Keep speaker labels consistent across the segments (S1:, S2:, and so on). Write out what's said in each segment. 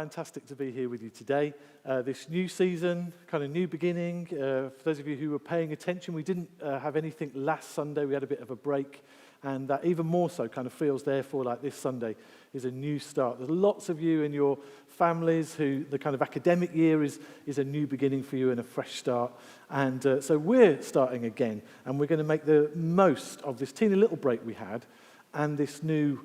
S1: fantastic to be here with you today. This new season, kind of new beginning. For those of you who were paying attention, we didn't have anything last Sunday. We had a bit of a break, and that even more so kind of feels, therefore, like this Sunday is a new start. There's lots of you in your families who the kind of academic year is a new beginning for you and a fresh start. And so we're starting again, and we're going to make the most of this teeny little break we had and this new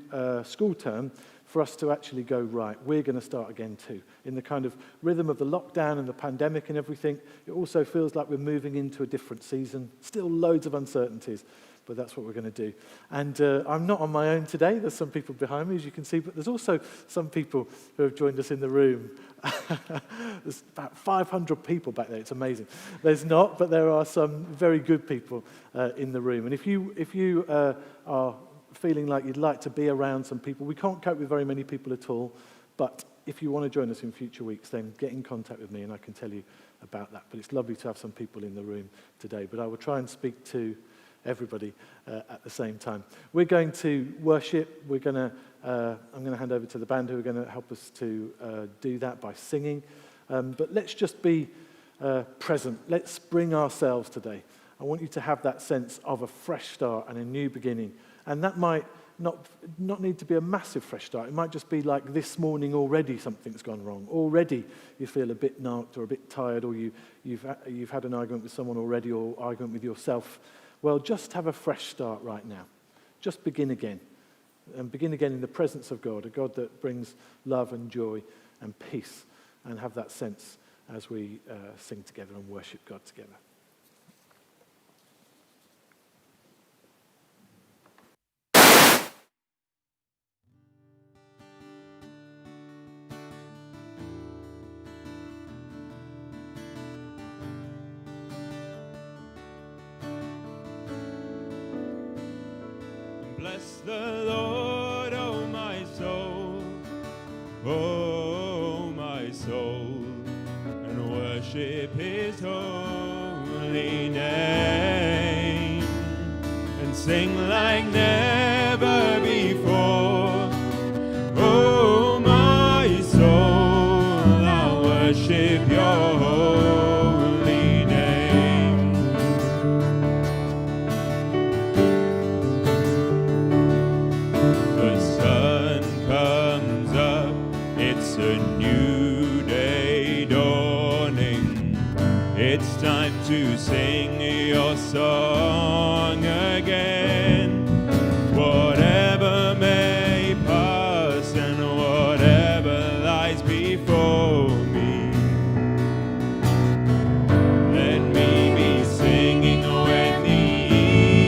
S1: school term for us to actually go, right, we're going to start again too. In the kind of rhythm of the lockdown and the pandemic and everything, it also feels like we're moving into a different season. Still loads of uncertainties, but that's what we're going to do. And I'm not on my own today. There's some people behind me, as you can see, but there's also some people who have joined us in the room. There's about 500 people back there. It's amazing. There's not, but there are some very good people in the room. And if you are feeling like you'd like to be around some people, we can't cope with very many people at all, but if you want to join us in future weeks, then get in contact with me and I can tell you about that. But it's lovely to have some people in the room today, but I will try and speak to everybody at the same time. We're going to worship. I'm going to hand over to the band who are going to help us to do that by singing. But let's just be present. Let's bring ourselves today. I want you to have that sense of a fresh start and a new beginning. And that might not need to be a massive fresh start. It might just be like this morning already something's gone wrong. Already you feel a bit knocked or a bit tired, or you've had an argument with someone already, or argument with yourself. Well, just have a fresh start right now. Just begin again. And begin again in the presence of God, a God that brings love and joy and peace. And have that sense as we sing together and worship God together.
S2: Bless the Lord, oh my soul, and worship His holy name, and sing like never before. Oh my soul, I'll worship Your holy name. The sun comes up, it's a new day dawning. It's time to sing Your song again. Whatever may pass and whatever lies before me, let me be singing when the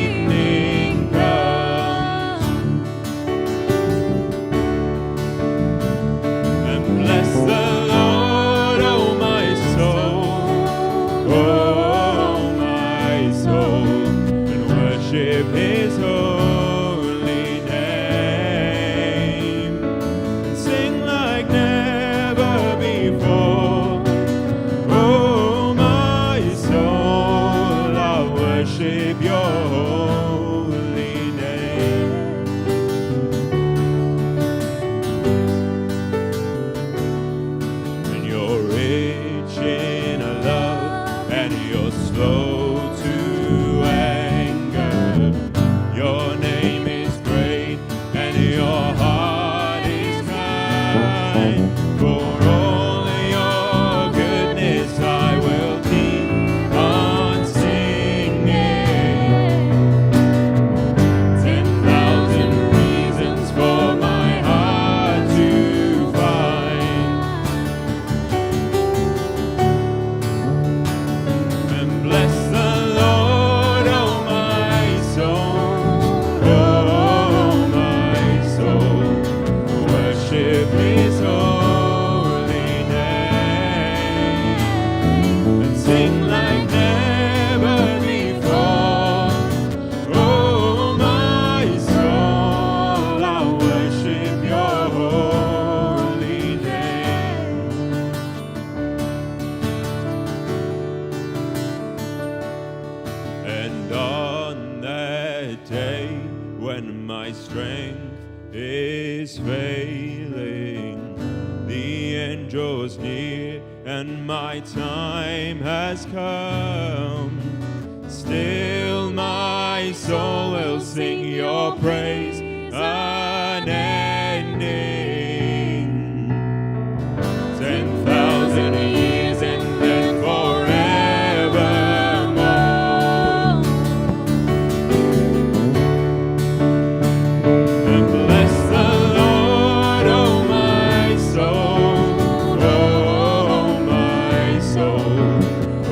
S2: evening comes. And bless the Lord, oh my soul, and worship His holy name, and sing like never before. Oh my soul, I'll worship Your holy name. And You're rich in love, and You're slow to anger. Your name is great, and Your heart is kind. For all Your goodness I will keep on singing. 10,000 reasons for my heart to find. And bless the Lord, oh my soul, worship His holy name, and sing like never before. Oh my soul, I'll worship Your holy name. And on that day when my strength is failing, the end draws near and my time has come, still my soul will sing your praise unending. 10,000 years and then forevermore. And bless the Lord, oh my soul,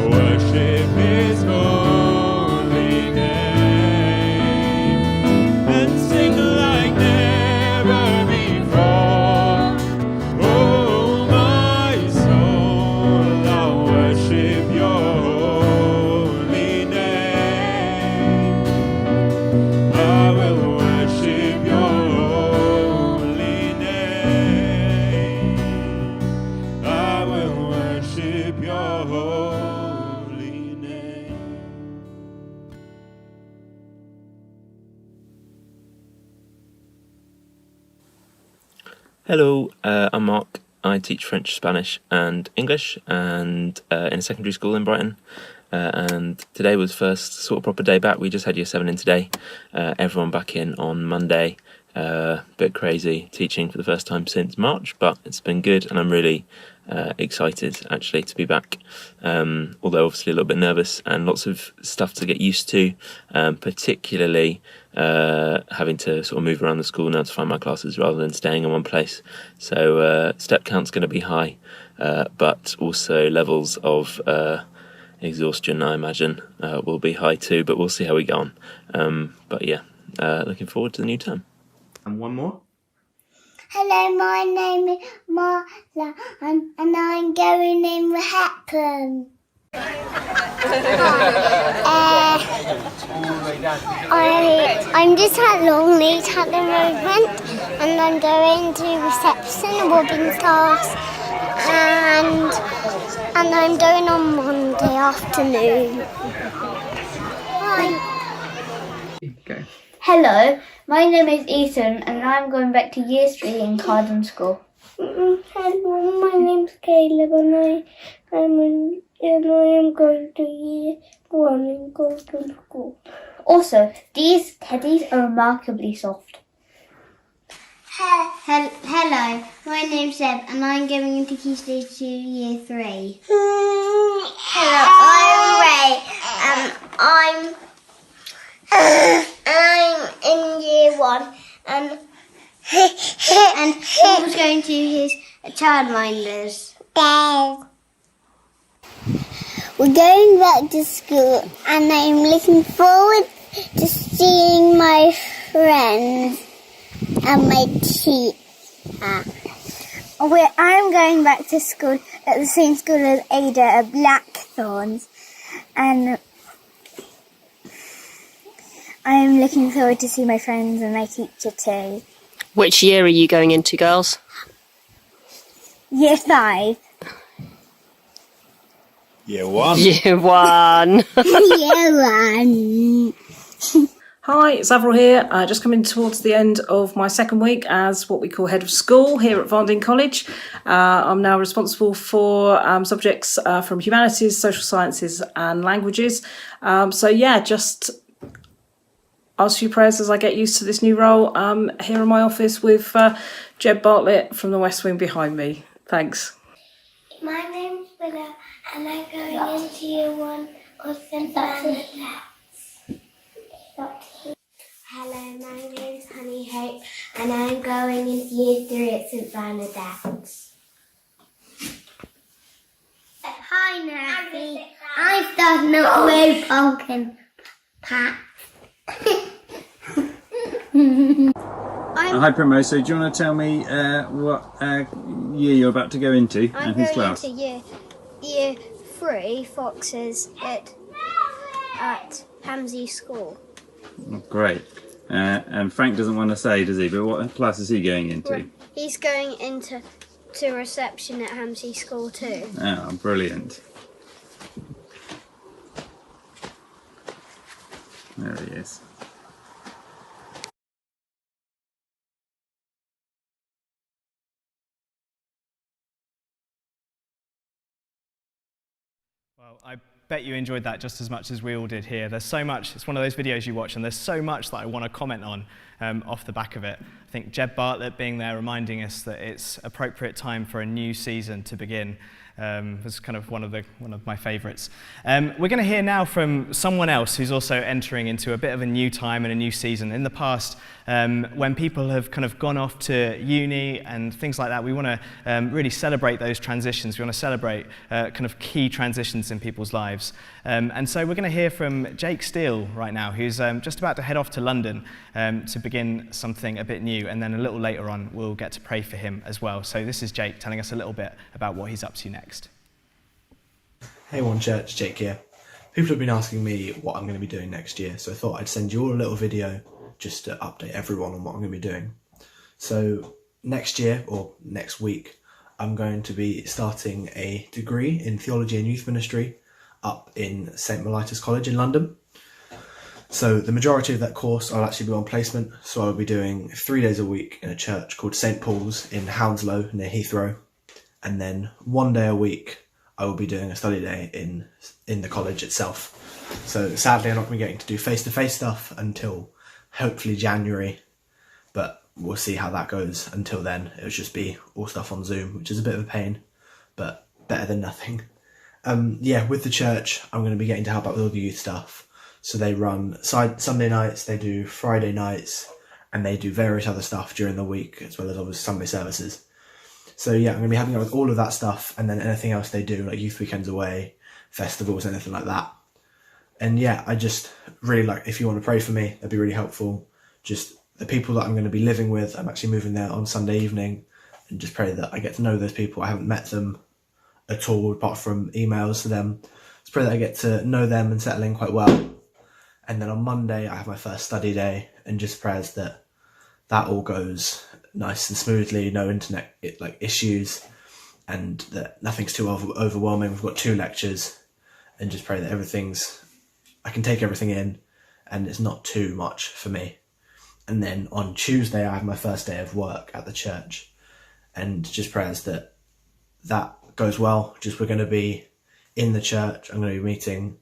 S2: worship His holy name, and sing like never before. Oh my soul, I'll worship your holy name. I will worship your holy name. I will worship your holy name.
S3: Hello, I'm Mark. I teach French, Spanish and English and in a secondary school in Brighton. And today was first sort of proper day back. We just had year 7 in today. Everyone back in on Monday. Bit crazy teaching for the first time since March, but it's been good and I'm really excited actually to be back. Although obviously a little bit nervous and lots of stuff to get used to, particularly having to sort of move around the school now to find my classes rather than staying in one place. So step count's going to be high, but also levels of exhaustion, I imagine, will be high too, but we'll see how we go on. But yeah, looking forward to the new term.
S4: And one more.
S5: Hello, my name is Marla, and I'm going in with Hepburn. I'm just at Longleat at the moment, and I'm going to reception, Wobbins class, and I'm going on Monday afternoon. Bye.
S4: Okay.
S6: Hello, my name is Ethan and I'm going back to year 3 in Carden School.
S5: Hello, my name's Caleb, and I am going to year 1 in Carden School.
S6: Also, these teddies are remarkably soft.
S5: Hello, my name's Seb, and I'm going into Key Stage 2 year 3. Hello, I'm Ray, I'm in year 1, and Paul's going to his childminders. We're going back to school, and I'm looking forward to seeing my friends and my teacher. I'm going back to school at the same school as Ada at Blackthorns, and I'm looking forward to see my friends and my teacher too.
S7: Which year are you going into, girls?
S5: Year 5.
S2: Year 1.
S7: Year 1.
S5: Year 1.
S8: Hi, it's Avril here. Just coming towards the end of my second week as what we call head of school here at Vardine College. I'm now responsible for subjects from humanities, social sciences and languages. Just ask for your prayers as I get used to this new role here in my office with Jeb Bartlett from the West Wing behind me. Thanks.
S5: My name's Willa, and I'm going into year 1 of St. Bernadette's. Hello, my name's Honey Hope, and I'm going into year 3 at St. Bernadette's. Hi, Nancy. I'm starting up with pumpkin patch.
S4: Hi, Primrose. So, do you want to tell me what year you're about to go into and whose class?
S5: I'm going into year 3, Foxes, at Hamsey School.
S4: Oh, great. And Frank doesn't want to say, does he? But what class is he going into?
S5: He's going into reception at Hamsey School too.
S4: Oh, brilliant. There he is.
S9: Well, I bet you enjoyed that just as much as we all did here. There's so much, it's one of those videos you watch, and there's so much that I want to comment on off the back of it. I think Jeb Bartlett being there reminding us that it's appropriate time for a new season to begin was kind of one of my favourites. We're going to hear now from someone else who's also entering into a bit of a new time and a new season. In the past, when people have kind of gone off to uni and things like that, we want to really celebrate those transitions. We want to celebrate kind of key transitions in people's lives. And so we're going to hear from Jake Steele right now, who's just about to head off to London to begin something a bit new. And then a little later on, we'll get to pray for him as well. So this is Jake telling us a little bit about what he's up to next.
S10: Hey One Church, Jake here. People have been asking me what I'm going to be doing next year, so I thought I'd send you all a little video just to update everyone on what I'm going to be doing. So next year, or next week, I'm going to be starting a degree in theology and youth ministry up in St Mellitus College in London. So the majority of that course I'll actually be on placement, so I'll be doing 3 days a week in a church called St Paul's in Hounslow near Heathrow, and then 1 day a week I will be doing a study day in the college itself. So sadly I'm not going to be getting to do face-to-face stuff until hopefully January, but we'll see how that goes. Until then it'll just be all stuff on Zoom, which is a bit of a pain, but better than nothing. With the church I'm going to be getting to help out with all the youth stuff. So they run Sunday nights, they do Friday nights, and they do various other stuff during the week, as well as obviously Sunday services. So yeah, I'm going to be having out with all of that stuff, and then anything else they do, like youth weekends away, festivals, anything like that. And yeah, I just really like, if you want to pray for me, that'd be really helpful. Just the people that I'm going to be living with, I'm actually moving there on Sunday evening, and just pray that I get to know those people. I haven't met them at all, apart from emails to them. Just pray that I get to know them and settle in quite well. And then on Monday, I have my first study day, and just prayers that all goes nice and smoothly, no internet issues, and that nothing's too overwhelming. We've got 2 lectures, and just pray that I can take everything in, and it's not too much for me. And then on Tuesday, I have my first day of work at the church, and just prayers that goes well. Just we're going to be in the church. I'm going to be meeting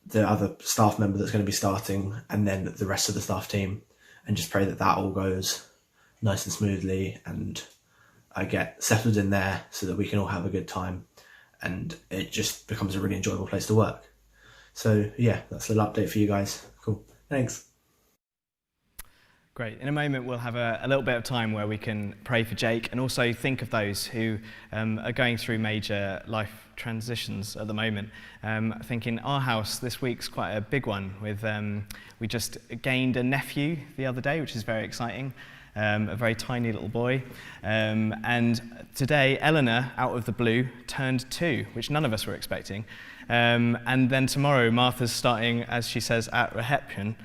S10: the other staff member that's going to be starting, and then the rest of the staff team, and just pray that all goes nice and smoothly, and I get settled in there so that we can all have a good time, and it just becomes a really enjoyable place to work. So yeah, that's a little update for you guys. Cool. Thanks.
S9: Great. In a moment, we'll have a little bit of time where we can pray for Jake and also think of those who are going through major life transitions at the moment. I think in our house, this week's quite a big one. We just gained a nephew the other day, which is very exciting. A very tiny little boy. And today, Eleanor, out of the blue, turned 2, which none of us were expecting. And then tomorrow, Martha's starting, as she says, at reception,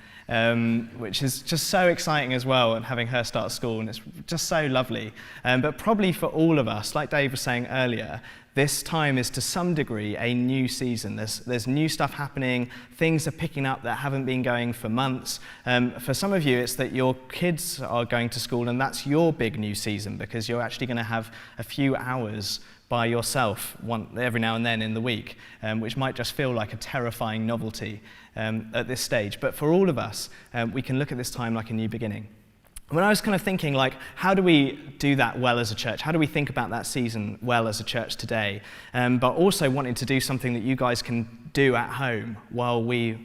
S9: which is just so exciting as well, and having her start school, and it's just so lovely. But probably for all of us, like Dave was saying earlier, this time is to some degree a new season. There's new stuff happening, things are picking up that haven't been going for months. For some of you, it's that your kids are going to school, and that's your big new season, because you're actually going to have a few hours by yourself every now and then in the week, which might just feel like a terrifying novelty at this stage. But for all of us, we can look at this time like a new beginning. When I was kind of thinking, how do we do that well as a church? How do we think about that season well as a church today? But also wanting to do something that you guys can do at home while we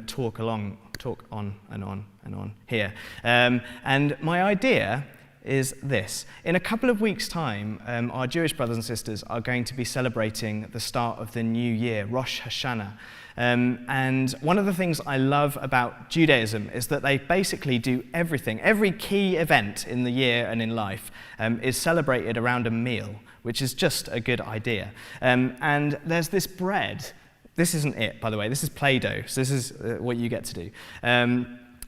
S9: talk on and on here. And my idea is this. In a couple of weeks' time, our Jewish brothers and sisters are going to be celebrating the start of the new year, Rosh Hashanah. And one of the things I love about Judaism is that they basically do everything. Every key event in the year and in life is celebrated around a meal, which is just a good idea. And there's this bread. This isn't it, by the way. This is Play-Doh, so this is what you get to do.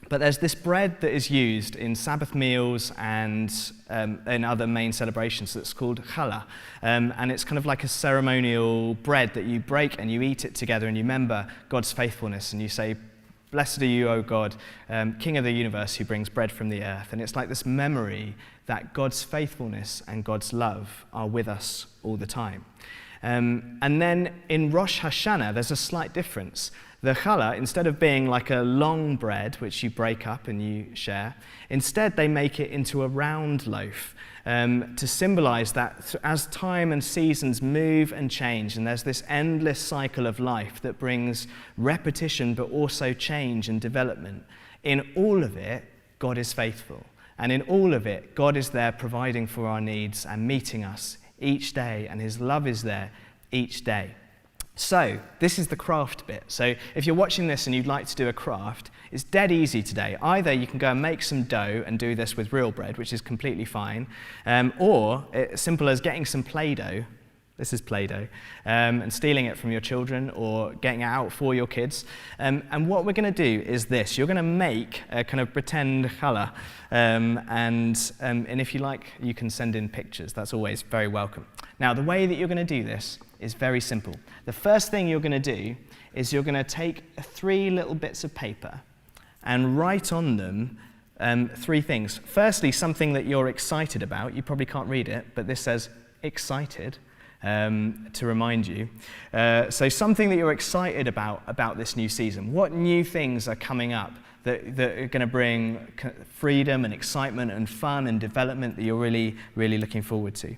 S9: But there's this bread that is used in Sabbath meals and in other main celebrations that's called challah. And it's kind of like a ceremonial bread that you break and you eat it together and you remember God's faithfulness and you say, "Blessed are you, O God, King of the universe who brings bread from the earth." And it's like this memory that God's faithfulness and God's love are with us all the time. And then in Rosh Hashanah, there's a slight difference. The challah, instead of being like a long bread, which you break up and you share, instead they make it into a round loaf to symbolize that as time and seasons move and change, and there's this endless cycle of life that brings repetition but also change and development. In all of it, God is faithful. And in all of it, God is there providing for our needs and meeting us each day, and his love is there each day. So, this is the craft bit. So, if you're watching this and you'd like to do a craft, it's dead easy today. Either you can go and make some dough and do this with real bread, which is completely fine, or as simple as getting some Play-Doh. This is Play-Doh, and stealing it from your children or getting it out for your kids. And what we're going to do is this. You're going to make a kind of pretend challah, and if you like, you can send in pictures. That's always very welcome. Now, the way that you're going to do this is very simple. The first thing you're going to do is you're going to take 3 little bits of paper and write on them 3 things. Firstly, something that you're excited about. You probably can't read it, but this says excited. To remind you. So something that you're excited about this new season. What new things are coming up that are going to bring freedom and excitement and fun and development that you're really, really looking forward to?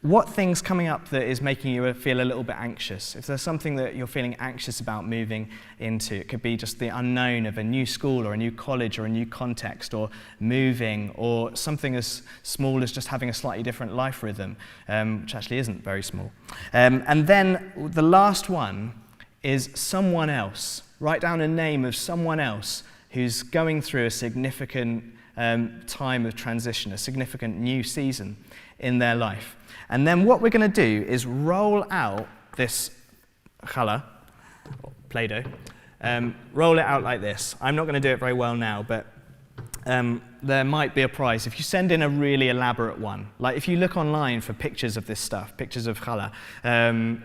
S9: What things coming up that is making you feel a little bit anxious? If there's something that you're feeling anxious about moving into, it could be just the unknown of a new school or a new college or a new context or moving, or something as small as just having a slightly different life rhythm, which actually isn't very small. And then the last one is someone else. Write down a name of someone else who's going through a significant time of transition, a significant new season in their life. And then what we're going to do is roll out this challah, Play-Doh, roll it out like this. I'm not going to do it very well now, but there might be a prize. If you send in a really elaborate one, like if you look online for pictures of this stuff, pictures of challah, CHALLAH,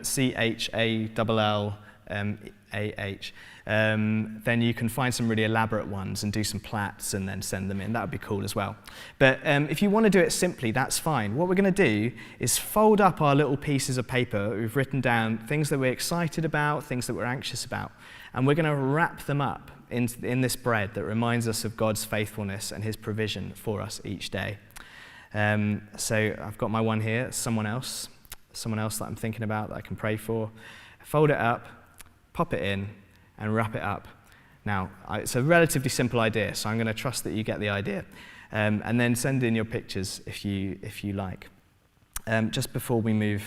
S9: then you can find some really elaborate ones and do some plats and then send them in. That would be cool as well. But if you want to do it simply, that's fine. What we're going to do is fold up our little pieces of paper that we've written down, things that we're excited about, things that we're anxious about, and we're going to wrap them up in this bread that reminds us of God's faithfulness and his provision for us each day. So I've got my one here, someone else that I'm thinking about that I can pray for. Fold it up, pop it in, and wrap it up. Now, it's a relatively simple idea, so I'm going to trust that you get the idea. And then send in your pictures if you like. Just before we move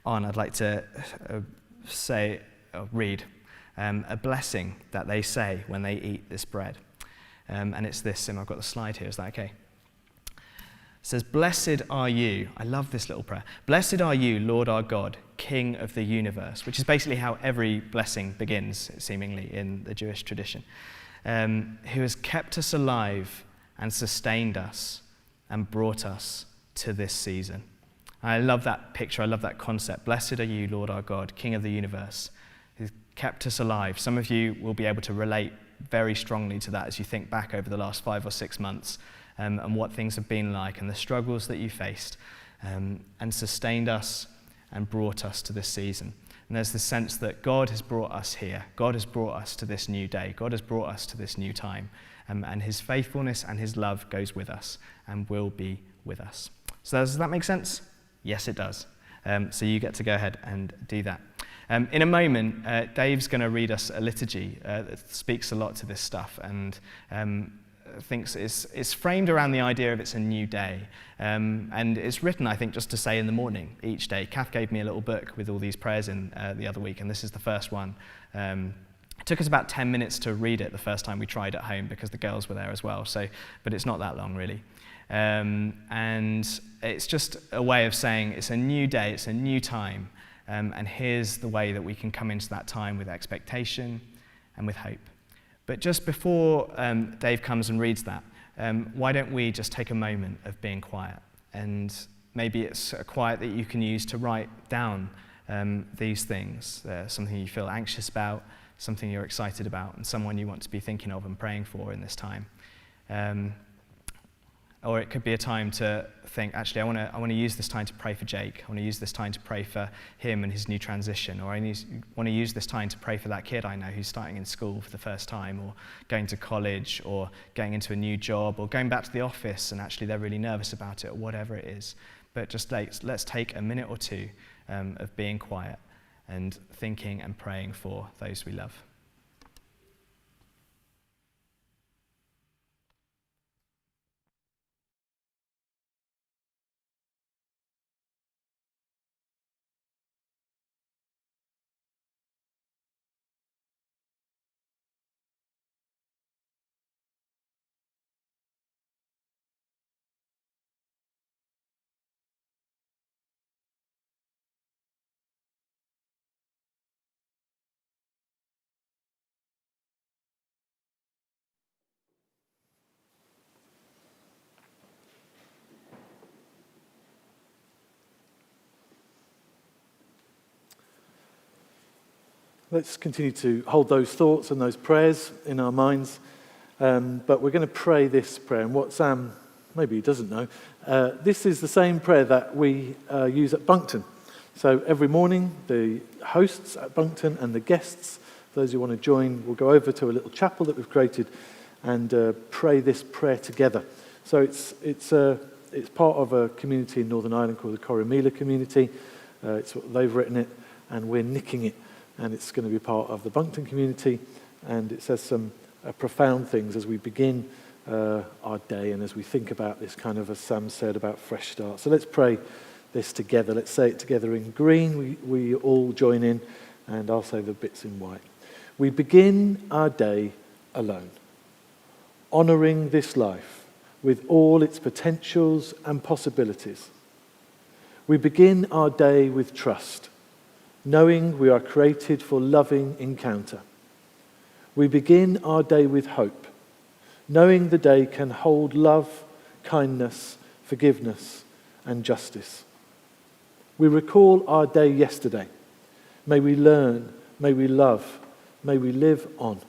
S9: on, I'd like to read a blessing that they say when they eat this bread. And it's this, and I've got the slide here. Is that okay? It says, "Blessed are you." I love this little prayer. "Blessed are you, Lord our God, King of the universe," which is basically how every blessing begins, seemingly, in the Jewish tradition, "who has kept us alive and sustained us and brought us to this season." I love that picture. I love that concept. Blessed are you, Lord our God, King of the universe, who kept us alive. Some of you will be able to relate very strongly to that as you think back over the last 5 or 6 months. And what things have been like and the struggles that you faced, and sustained us and brought us to this season. And there's the sense that God has brought us here. God has brought us to this new day. God has brought us to this new time. And his faithfulness and his love goes with us and will be with us. So does that make sense? Yes, it does. So you get to go ahead and do that. In a moment, Dave's going to read us a liturgy that speaks a lot to this stuff, and thinks it's framed around the idea of it's a new day. And it's written, I think, just to say in the morning each day. Kath gave me a little book with all these prayers in the other week, and this is the first one. It took us about 10 minutes to read it the first time we tried at home because the girls were there as well. But it's not that long, really. And it's just a way of saying it's a new day, it's a new time, and here's the way that we can come into that time with expectation and with hope. But just before Dave comes and reads that, why don't we just take a moment of being quiet? And maybe it's a quiet that you can use to write down these things, something you feel anxious about, something you're excited about, and someone you want to be thinking of and praying for in this time. Or it could be a time to think, actually, I want to use this time to pray for Jake. I want to use this time to pray for him and his new transition. Or I want to use this time to pray for that kid I know who's starting in school for the first time, or going to college, or going into a new job, or going back to the office and actually they're really nervous about it, or whatever it is. But just let's take a minute or two of being quiet and thinking and praying for those we love.
S1: Let's continue to hold those thoughts and those prayers in our minds. But we're going to pray this prayer. And what Sam maybe he doesn't know, this is the same prayer that we use at Bunkton. So every morning, the hosts at Bunkton and the guests, those who want to join, will go over to a little chapel that we've created and pray this prayer together. So it's part of a community in Northern Ireland called the Corrymeela community. They've written it, and we're nicking it. And it's going to be part of the Bunkton community, and it says some profound things as we begin our day and as we think about this kind of, as Sam said, about fresh start. So let's pray this together. Let's say it together in green. We all join in, and I'll say the bits in white. We begin our day alone, honouring this life with all its potentials and possibilities. We begin our day with trust, knowing we are created for loving encounter. We begin our day with hope, knowing the day can hold love, kindness, forgiveness, and justice. We recall our day yesterday. May we learn, may we love, may we live on.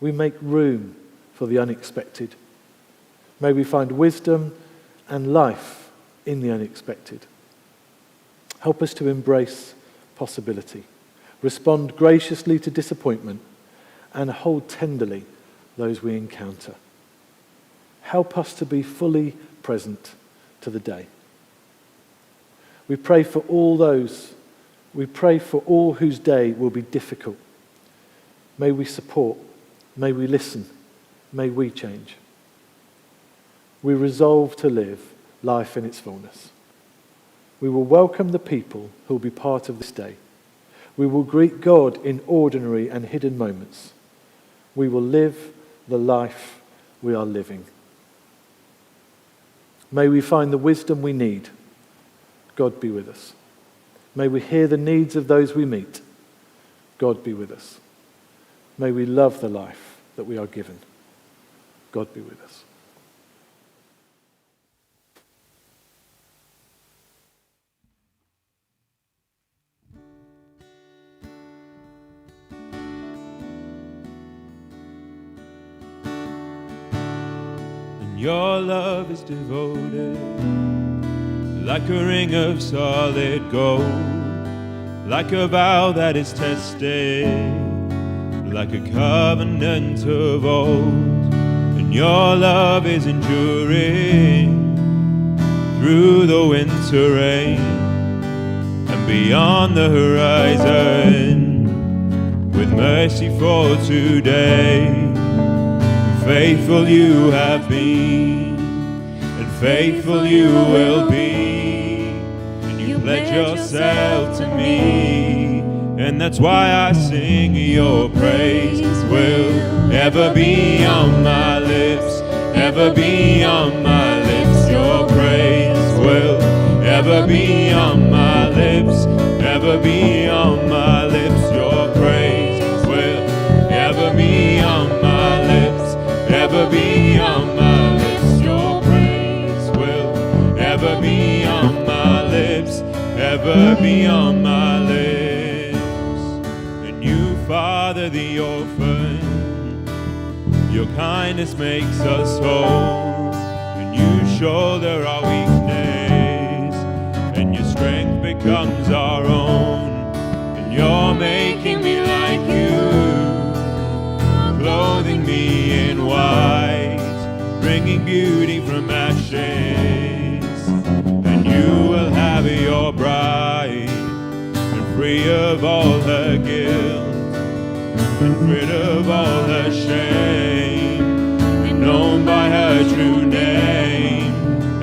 S1: We make room for the unexpected. May we find wisdom and life in the unexpected. Help us to embrace possibility, respond graciously to disappointment, and hold tenderly those we encounter. Help us to be fully present to the day. We pray for all whose day will be difficult. May we support, may we listen, may we change. We resolve to live life in its fullness. We will welcome the people who will be part of this day. We will greet God in ordinary and hidden moments. We will live the life we are living. May we find the wisdom we need. God be with us. May we hear the needs of those we meet. God be with us. May we love the life that we are given. God be with us.
S2: Your love is devoted, like a ring of solid gold, like a vow that is tested, like a covenant of old. And your love is enduring through the winter rain and beyond the horizon, with mercy for today. Faithful you have been, and faithful you will be, and you pledge yourself to me, and that's why I sing. Your praise will ever be on my lips, ever be on my lips. Your praise will ever be on my lips, ever be on my lips. Your praise will ever be on my lips, ever be on my lips. Your praise will ever be on my lips, ever be on my lips. And you father the orphan, your kindness makes us whole. shoulder our weakness, and your strength becomes our own. And you're making me like you, clothing me in white, bringing beauty from ashes. And you will have your bride, and free of all her guilt, and rid of all her shame, and known by her true name.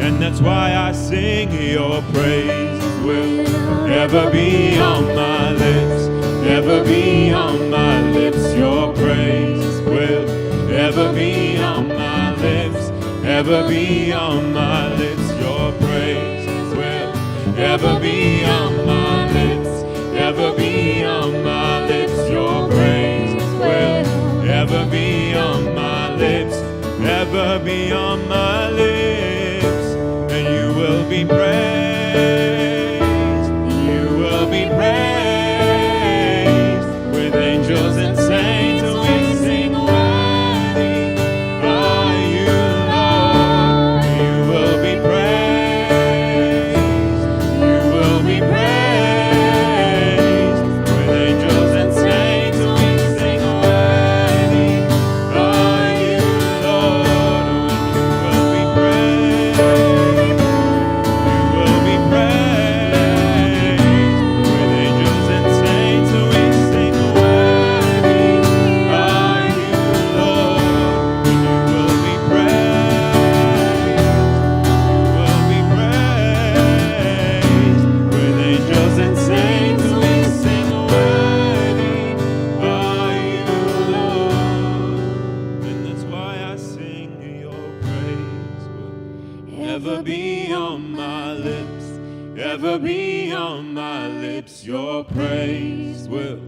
S2: And that's why I sing your praise will ever be on my lips, ever be on my lips. Your praise will ever be on my lips, ever be on my lips. Your praise will ever be on my lips, ever be on my lips. Your praise will ever be on my lips, ever be on my lips. And you will be praised, you will be praised, with angels and saints we sing worthy are you, Lord. You will be praised, you will be praised, with angels and saints we sing worthy are you, Lord. You will be praised, you will be praised, with angels and saints we sing worthy are you, Lord. You will be praised, you will be praised, with angels and saints we sing worthy are you, Lord. And that's why I sing your praise will ever be on my lips, ever be on my lips. Your praise will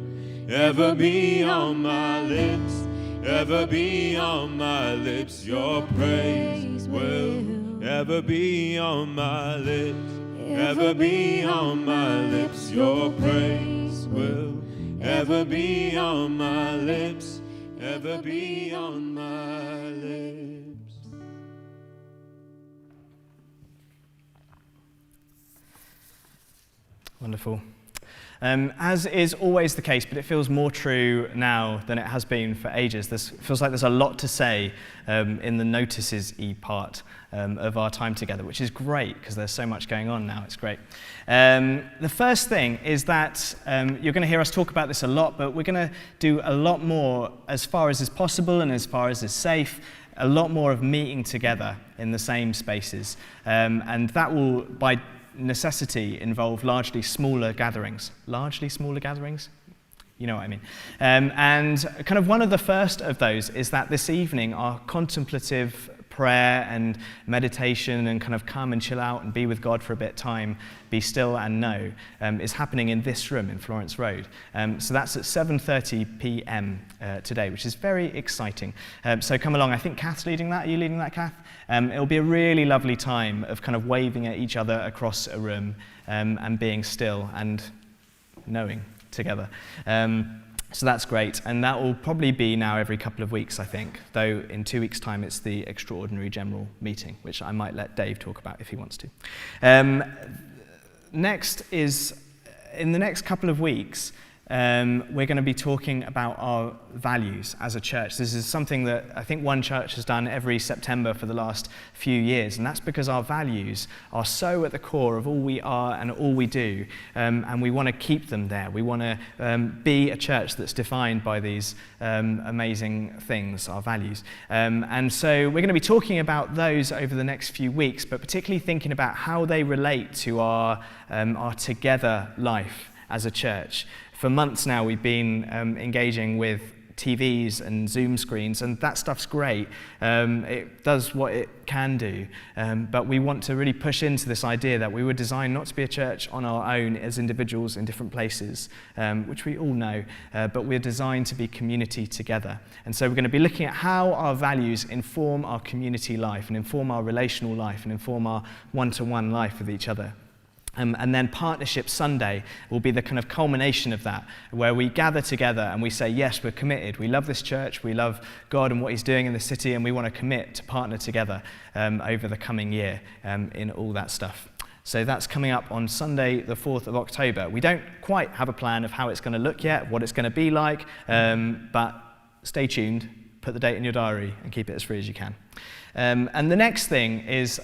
S2: ever be on my lips, ever be on my lips. Your praise will ever be on my lips, ever be on my lips. Your praise will ever be on my lips, ever be on my lips.
S9: Wonderful. As is always the case, but it feels more true now than it has been for ages. It feels like there's a lot to say in the notices-y part of our time together, which is great because there's so much going on now. It's great. The first thing is that you're going to hear us talk about this a lot, but we're going to do a lot more as far as is possible and as far as is safe, a lot more of meeting together in the same spaces. And that will, by necessity, involve largely smaller gatherings. Largely smaller gatherings? You know what I mean. And kind of one of the first of those is that this evening our contemplative prayer and meditation and kind of come and chill out and be with God for a bit of time, be still and know, is happening in this room in Florence Road. So that's at 7:30 p.m. Today, which is very exciting. So come along. I think Kath's leading that. Are you leading that, Kath? It'll be a really lovely time of kind of waving at each other across a room and being still and knowing together. So that's great, and that will probably be now every couple of weeks, I think, though in 2 weeks' time it's the extraordinary general meeting, which I might let Dave talk about if he wants to. Next is, in the next couple of weeks, we're going to be talking about our values as a church. This is something that I think One Church has done every September for the last few years, and that's because our values are so at the core of all we are and all we do, and we want to keep them there. We want to be a church that's defined by these amazing things, our values. And so we're going to be talking about those over the next few weeks, but particularly thinking about how they relate to our together life as a church. For months now, we've been engaging with TVs and Zoom screens, and that stuff's great. It does what it can do, but we want to really push into this idea that we were designed not to be a church on our own as individuals in different places, which we all know, but we're designed to be community together. And so we're going to be looking at how our values inform our community life and inform our relational life and inform our one-to-one life with each other. And then Partnership Sunday will be the kind of culmination of that, where we gather together and we say, yes, we're committed. We love this church, we love God and what he's doing in the city, and we want to commit to partner together over the coming year in all that stuff. So that's coming up on Sunday, the 4th of October. We don't quite have a plan of how it's going to look yet, what it's going to be like, but stay tuned, put the date in your diary, and keep it as free as you can. And the next thing is,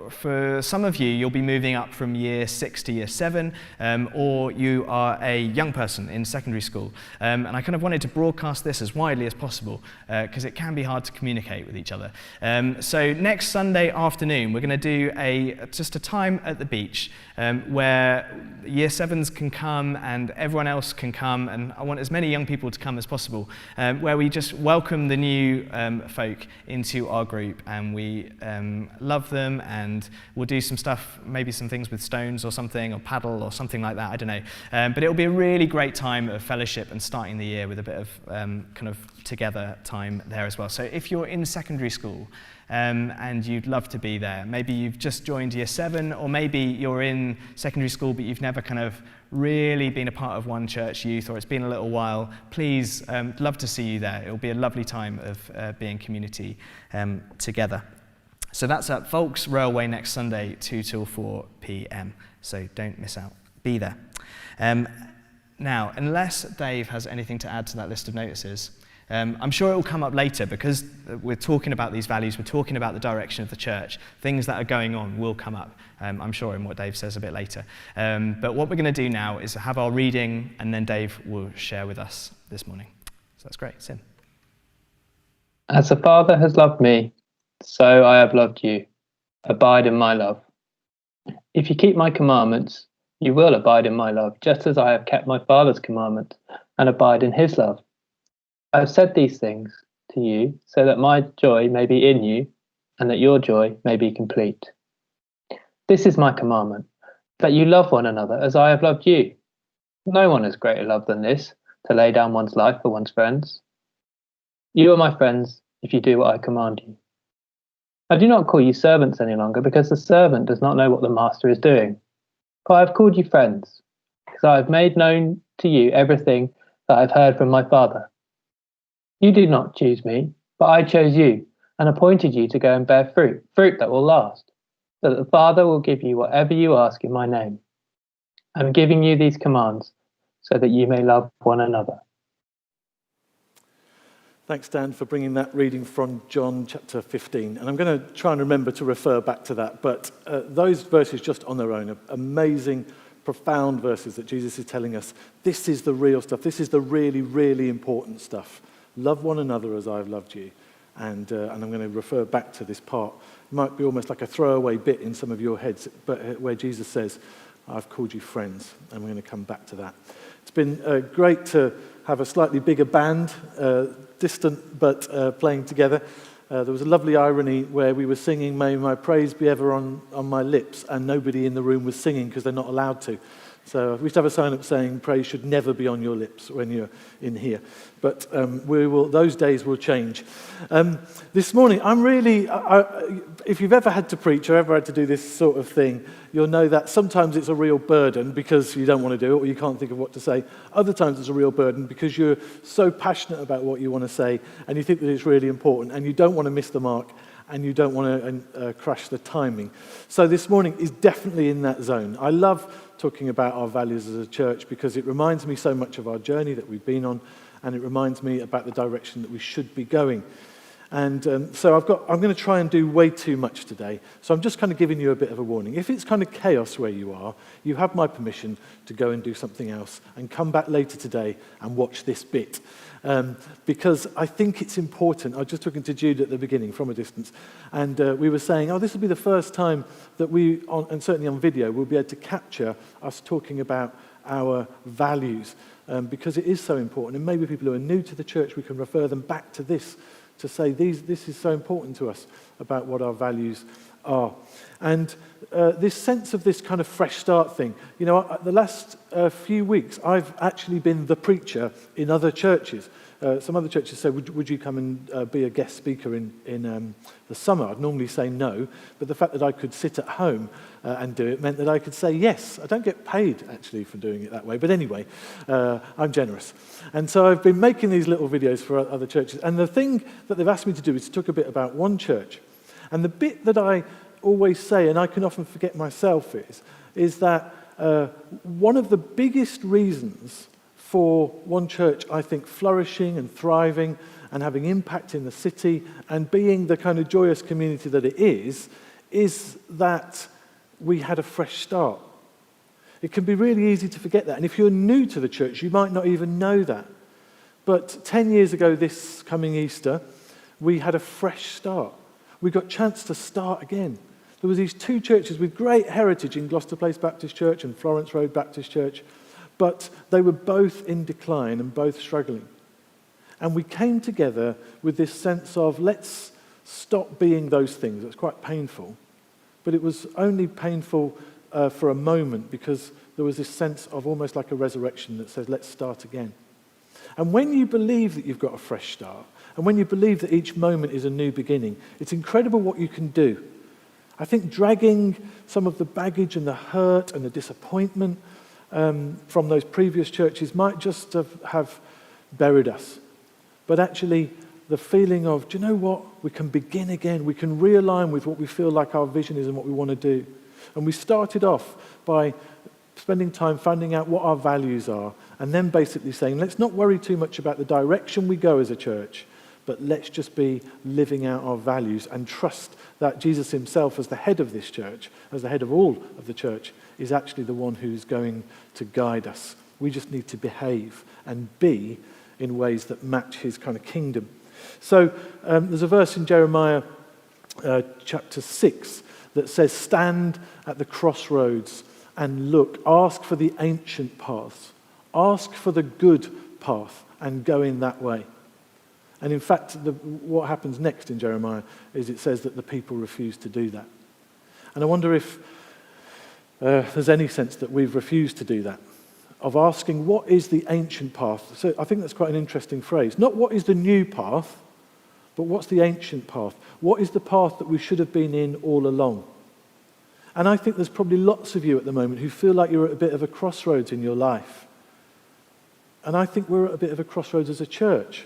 S9: for some of you, you'll be moving up from year 6 to year 7, or you are a young person in secondary school. And I kind of wanted to broadcast this as widely as possible, because it can be hard to communicate with each other. So next Sunday afternoon, we're going to do just a time at the beach, where year 7s can come and everyone else can come, and I want as many young people to come as possible, where we just welcome the new folk into our group, and we love them, and we'll do some stuff, maybe some things with stones or something, or paddle or something like that, I don't know. But it'll be a really great time of fellowship and starting the year with a bit of kind of together time there as well. So if you're in secondary school and you'd love to be there, maybe you've just joined year 7, or maybe you're in secondary school but you've never kind of really been a part of one church youth, or it's been a little while, please, love to see you there. It'll be a lovely time of being community together. So that's at Volks Railway next Sunday, 2 till 4 p.m. So don't miss out. Be there. Now, unless Dave has anything to add to that list of notices, I'm sure it will come up later, because we're talking about these values, we're talking about the direction of the church. Things that are going on will come up, I'm sure, in what Dave says a bit later. But what we're going to do now is have our reading, and then Dave will share with us this morning. So that's great. Sin.
S11: As the Father has loved me, so I have loved you. Abide in my love. If you keep my commandments, you will abide in my love, just as I have kept my Father's commandment and abide in his love. I have said these things to you so that my joy may be in you and that your joy may be complete. This is my commandment, that you love one another as I have loved you. No one has greater love than this, to lay down one's life for one's friends. You are my friends if you do what I command you. I do not call you servants any longer, because the servant does not know what the master is doing. But I have called you friends, because I have made known to you everything that I have heard from my Father. You did not choose me, but I chose you and appointed you to go and bear fruit that will last, so that the Father will give you whatever you ask in my name. I am giving you these commands so that you may love one another.
S1: Thanks, Dan, for bringing that reading from John chapter 15. And I'm going to try and remember to refer back to that. But those verses just on their own are amazing, profound verses that Jesus is telling us. This is the real stuff. This is the really, really important stuff. Love one another as I've loved you. And I'm going to refer back to this part. It might be almost like a throwaway bit in some of your heads, but where Jesus says, I've called you friends. And we're going to come back to that. It's been great to have a slightly bigger band, distant but playing together. There was a lovely irony where we were singing, May my praise be ever on my lips, and nobody in the room was singing because they're not allowed to. So we used to have a sign up saying praise should never be on your lips when you're in here. But those days will change. This morning, if you've ever had to preach or ever had to do this sort of thing, you'll know that sometimes it's a real burden because you don't want to do it or you can't think of what to say. Other times it's a real burden because you're so passionate about what you want to say and you think that it's really important and you don't want to miss the mark and you don't want to crash the timing. So this morning is definitely in that zone. I love talking about our values as a church because it reminds me so much of our journey that we've been on, and it reminds me about the direction that we should be going. And so I'm going to try and do way too much today. So I'm just kind of giving you a bit of a warning. If it's kind of chaos where you are, you have my permission to go and do something else and come back later today and watch this bit. Because I think it's important. I was just talking to Jude at the beginning from a distance, and we were saying, this will be the first time that we, and certainly on video, we'll be able to capture us talking about our values, because it is so important. And maybe people who are new to the church, we can refer them back to this to say this is so important to us about what our values are. And this sense of this kind of fresh start thing, you know, the last few weeks I've actually been the preacher in other churches. Some other churches say, would you come and be a guest speaker in the summer? I'd normally say no, but the fact that I could sit at home and do it meant that I could say yes. I don't get paid, actually, for doing it that way, but anyway, I'm generous. And so I've been making these little videos for other churches, and the thing that they've asked me to do is to talk a bit about one church. And the bit that I always say, and I can often forget myself, is that one of the biggest reasons for one church, I think, flourishing and thriving and having impact in the city and being the kind of joyous community that it is that we had a fresh start. It can be really easy to forget that. And if you're new to the church, you might not even know that. But 10 years ago this coming Easter, we had a fresh start. We got a chance to start again. There were these two churches with great heritage in Gloucester Place Baptist Church and Florence Road Baptist Church, but they were both in decline and both struggling. And we came together with this sense of, let's stop being those things. It's quite painful, but it was only painful for a moment because there was this sense of almost like a resurrection that says, let's start again. And when you believe that you've got a fresh start, and when you believe that each moment is a new beginning, it's incredible what you can do. I think dragging some of the baggage and the hurt and the disappointment from those previous churches might just have buried us. But actually, the feeling of, do you know what? We can begin again. We can realign with what we feel like our vision is and what we want to do. And we started off by spending time finding out what our values are, and then basically saying, let's not worry too much about the direction we go as a church, but let's just be living out our values and trust that Jesus himself, as the head of this church, as the head of all of the church, is actually the one who's going to guide us. We just need to behave and be in ways that match his kind of kingdom. So there's a verse in Jeremiah chapter 6 that says, stand at the crossroads and look, ask for the ancient paths, ask for the good path and go in that way. And in fact, what happens next in Jeremiah is it says that the people refuse to do that. And I wonder if there's any sense that we've refused to do that, of asking what is the ancient path. So I think that's quite an interesting phrase. Not what is the new path, but what's the ancient path? What is the path that we should have been in all along? And I think there's probably lots of you at the moment who feel like you're at a bit of a crossroads in your life. And I think we're at a bit of a crossroads as a church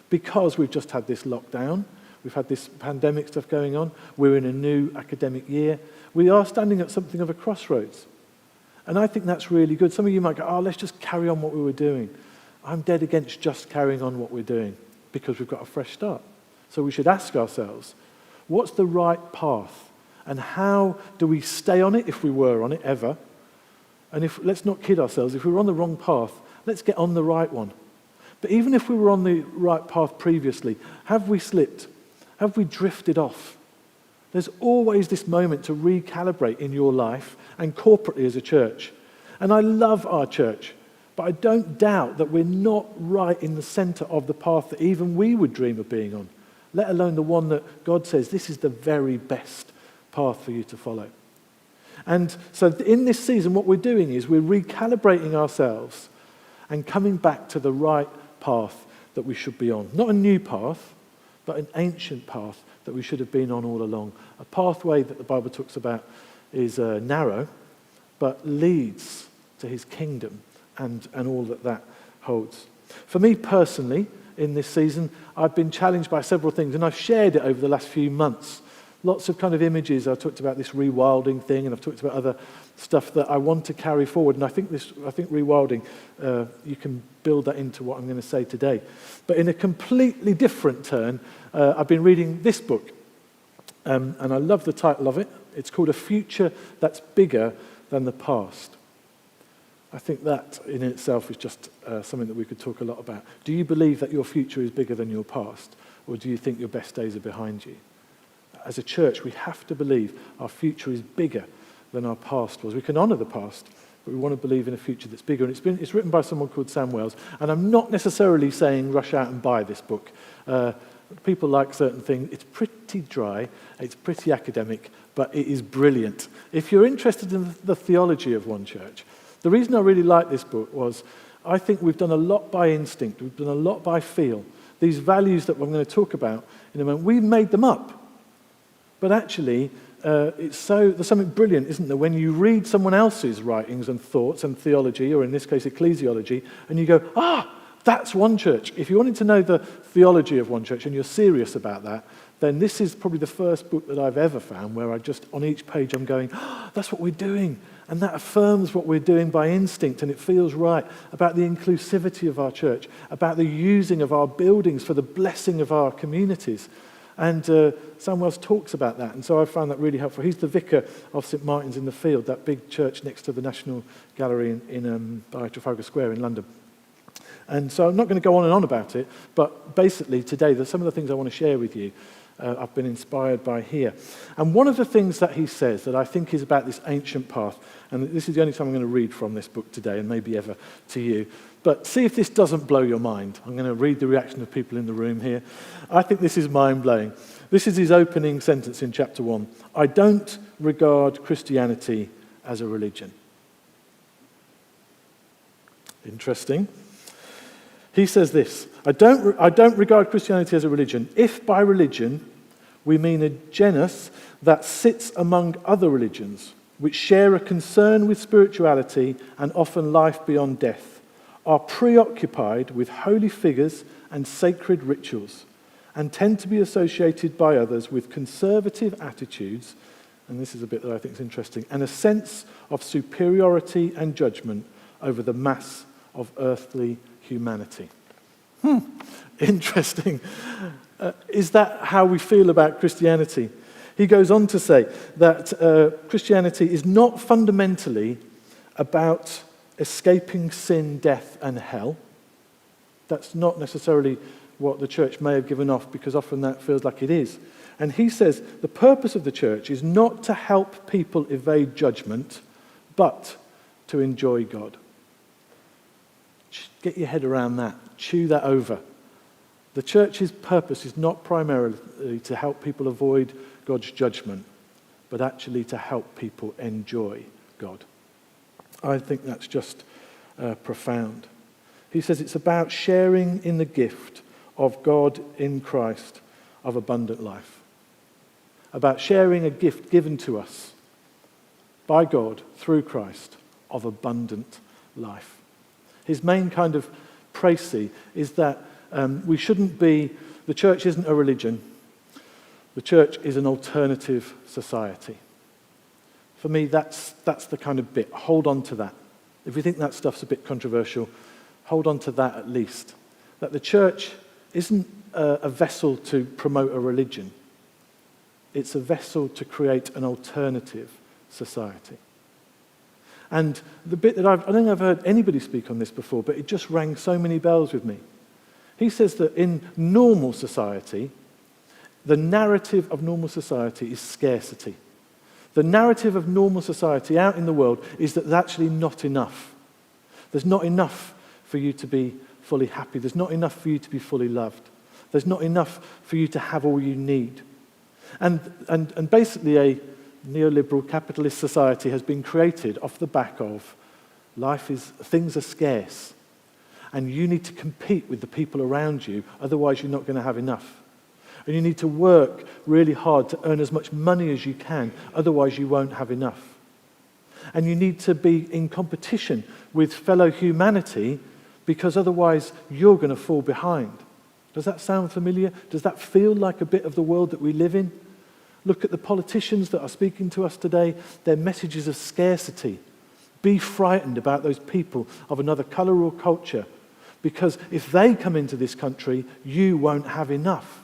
S1: because we've just had this lockdown. We've had this pandemic stuff going on. We're in a new academic year. We are standing at something of a crossroads. And I think that's really good. Some of you might go, oh, let's just carry on what we were doing. I'm dead against just carrying on what we're doing because we've got a fresh start. So we should ask ourselves, what's the right path? And how do we stay on it if we were on it ever? And let's not kid ourselves. If we were on the wrong path, let's get on the right one. But even if we were on the right path previously, have we slipped? Have we drifted off? There's always this moment to recalibrate in your life and corporately as a church. And I love our church, but I don't doubt that we're not right in the center of the path that even we would dream of being on, let alone the one that God says this is the very best path for you to follow. And so in this season, what we're doing is we're recalibrating ourselves and coming back to the right path that we should be on. Not a new path, but an ancient path that we should have been on all along. A pathway that the Bible talks about is narrow, but leads to his kingdom and all that holds. For me personally, in this season, I've been challenged by several things, and I've shared it over the last few months. Lots of kind of images. I've talked about this rewilding thing, and I've talked about other stuff that I want to carry forward. And I think rewilding, you can build that into what I'm going to say today. But in a completely different turn, I've been reading this book, and I love the title of it. It's called A Future That's Bigger Than the Past. I think that in itself is just something that we could talk a lot about. Do you believe that your future is bigger than your past, or do you think your best days are behind you? As a church, we have to believe our future is bigger than our past was. We can honour the past, but we want to believe in a future that's bigger. And it's written by someone called Sam Wells. And I'm not necessarily saying rush out and buy this book. People like certain things. It's pretty dry, it's pretty academic, but it is brilliant. If you're interested in the theology of One Church, the reason I really like this book was I think we've done a lot by instinct, we've done a lot by feel. These values that I'm going to talk about in a moment, we've made them up. But actually, there's something brilliant, isn't there, when you read someone else's writings and thoughts and theology, or in this case, ecclesiology, and you go, that's One Church. If you wanted to know the theology of One Church and you're serious about that, then this is probably the first book that I've ever found where I just, on each page, I'm going, that's what we're doing. And that affirms what we're doing by instinct, and it feels right, about the inclusivity of our church, about the using of our buildings for the blessing of our communities. And Sam Wells talks about that, and so I found that really helpful. He's the vicar of St Martin's in the Field, that big church next to the National Gallery in Trafalgar Square in London. And so I'm not going to go on and on about it, but basically today there's some of the things I want to share with you. I've been inspired by here. And one of the things that he says that I think is about this ancient path, and this is the only time I'm going to read from this book today, and maybe ever to you, but see if this doesn't blow your mind. I'm going to read the reaction of people in the room here. I think this is mind-blowing. This is his opening sentence in chapter 1. I don't regard Christianity as a religion. Interesting. He says this, I don't regard Christianity as a religion. If by religion we mean a genus that sits among other religions, which share a concern with spirituality and often life beyond death, are preoccupied with holy figures and sacred rituals, and tend to be associated by others with conservative attitudes, and this is a bit that I think is interesting, and a sense of superiority and judgment over the mass of earthly humanity. Interesting. Is that how we feel about Christianity? He goes on to say that Christianity is not fundamentally about escaping sin, death, and hell. That's not necessarily what the church may have given off, because often that feels like it is. And he says the purpose of the church is not to help people evade judgment, but to enjoy God. Get your head around that. Chew that over. The church's purpose is not primarily to help people avoid God's judgment, but actually to help people enjoy God. I think that's just profound. He says it's about sharing in the gift of God in Christ of abundant life. About sharing a gift given to us by God through Christ of abundant life. His main kind of précis is that we shouldn't be, the church isn't a religion, the church is an alternative society. For me, that's the kind of bit. Hold on to that. If you think that stuff's a bit controversial, hold on to that at least. That the church isn't a vessel to promote a religion. It's a vessel to create an alternative society. And the bit that I don't think I've heard anybody speak on this before, but it just rang so many bells with me. He says that in normal society, the narrative of normal society is scarcity. The narrative of normal society out in the world is that there's actually not enough. There's not enough for you to be fully happy. There's not enough for you to be fully loved. There's not enough for you to have all you need. And basically a neoliberal capitalist society has been created off the back of things are scarce, and you need to compete with the people around you, otherwise you're not going to have enough. And you need to work really hard to earn as much money as you can, otherwise you won't have enough. And you need to be in competition with fellow humanity, because otherwise you're going to fall behind. Does that sound familiar? Does that feel like a bit of the world that we live in? Look at the politicians that are speaking to us today, their messages of scarcity. Be frightened about those people of another colour or culture, because if they come into this country, you won't have enough.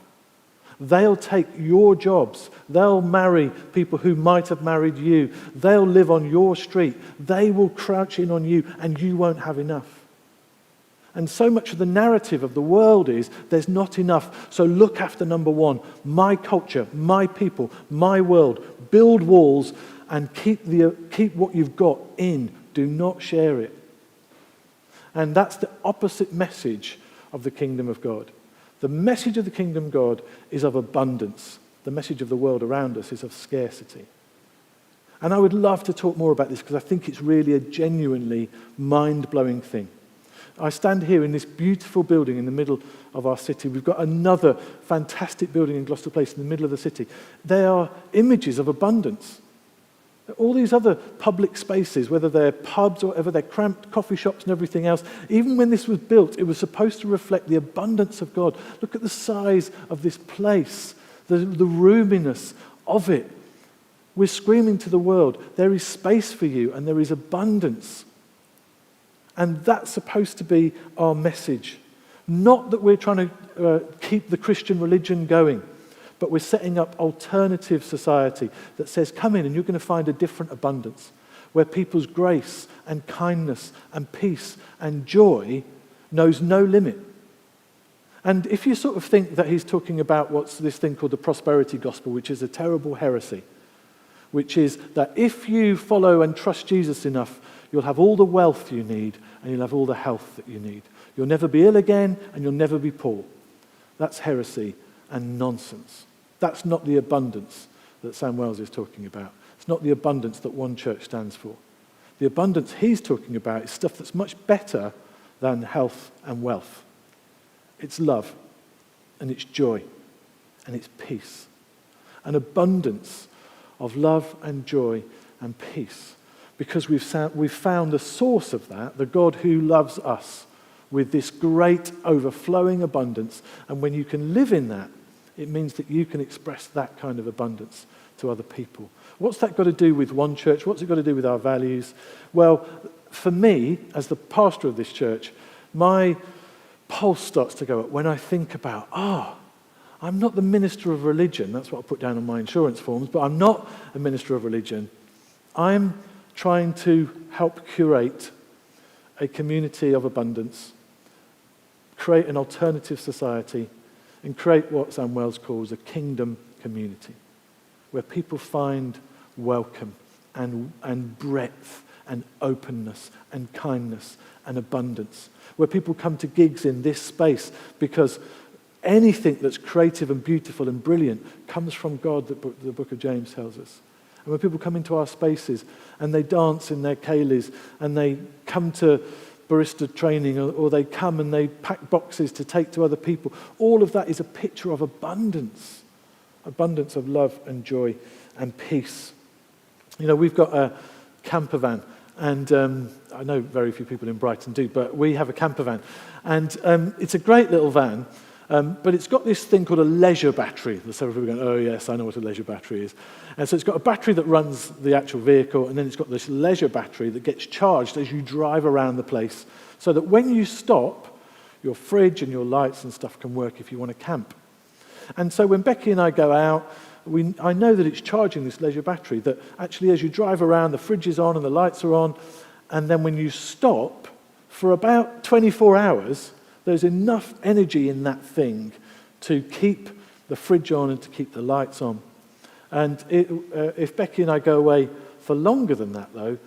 S1: They'll take your jobs. They'll marry people who might have married you. They'll live on your street. They will crouch in on you, and you won't have enough. And so much of the narrative of the world is there's not enough, so look after number one, my culture, my people, my world. Build walls and keep what you've got in. Do not share it. And that's the opposite message of the kingdom of God. The message of the kingdom of God is of abundance. The message of the world around us is of scarcity. And I would love to talk more about this because I think it's really a genuinely mind-blowing thing. I stand here in this beautiful building in the middle of our city. We've got another fantastic building in Gloucester Place in the middle of the city. They are images of abundance. All these other public spaces, whether they're pubs or whatever, they're cramped coffee shops and everything else. Even when this was built, it was supposed to reflect the abundance of God. Look at the size of this place, the roominess of it. We're screaming to the world, there is space for you and there is abundance. And that's supposed to be our message. Not that we're trying to keep the Christian religion going, but we're setting up alternative society that says, come in and you're going to find a different abundance, where people's grace and kindness and peace and joy knows no limit. And if you sort of think that he's talking about what's this thing called the prosperity gospel, which is a terrible heresy, which is that if you follow and trust Jesus enough, you'll have all the wealth you need and you'll have all the health that you need. You'll never be ill again and you'll never be poor. That's heresy and nonsense. That's not the abundance that Sam Wells is talking about. It's not the abundance that One Church stands for. The abundance he's talking about is stuff that's much better than health and wealth. It's love and it's joy and it's peace. An abundance of love and joy and peace. Because we've found the source of that, the God who loves us with this great overflowing abundance. And when you can live in that, it means that you can express that kind of abundance to other people. What's that got to do with One Church? What's it got to do with our values? Well, for me, as the pastor of this church, my pulse starts to go up when I think about, I'm not the minister of religion. That's what I put down on my insurance forms, but I'm not a minister of religion. I'm trying to help curate a community of abundance, create an alternative society, and create what Sam Wells calls a kingdom community, where people find welcome and breadth and openness and kindness and abundance, where people come to gigs in this space because anything that's creative and beautiful and brilliant comes from God, the book of James tells us. And when people come into our spaces and they dance in their ceilis and they come to barista training or they come and they pack boxes to take to other people, all of that is a picture of abundance of love and joy and peace. You know, we've got a camper van, and I know very few people in Brighton do, but we have a camper van. And it's a great little van, but it's got this thing called a leisure battery. There's several people going, oh yes, I know what a leisure battery is. And so it's got a battery that runs the actual vehicle, and then it's got this leisure battery that gets charged as you drive around the place, so that when you stop, your fridge and your lights and stuff can work if you want to camp. And so when Becky and I go out, I know that it's charging this leisure battery, that actually as you drive around, the fridge is on and the lights are on, and then when you stop, for about 24 hours, there's enough energy in that thing to keep the fridge on and to keep the lights on. And if Becky and I go away for longer than that, though,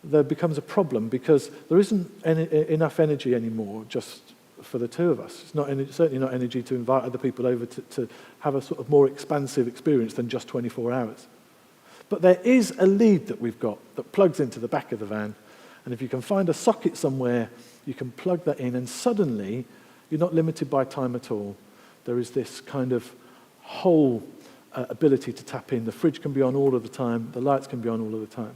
S1: there becomes a problem because there isn't enough energy anymore just for the two of us. It's certainly not energy to invite other people over to have a sort of more expansive experience than just 24 hours. But there is a lead that we've got that plugs into the back of the van, and if you can find a socket somewhere, you can plug that in, and suddenly you're not limited by time at all. There is this kind of whole ability to tap in. The fridge can be on all of the time, the lights can be on all of the time.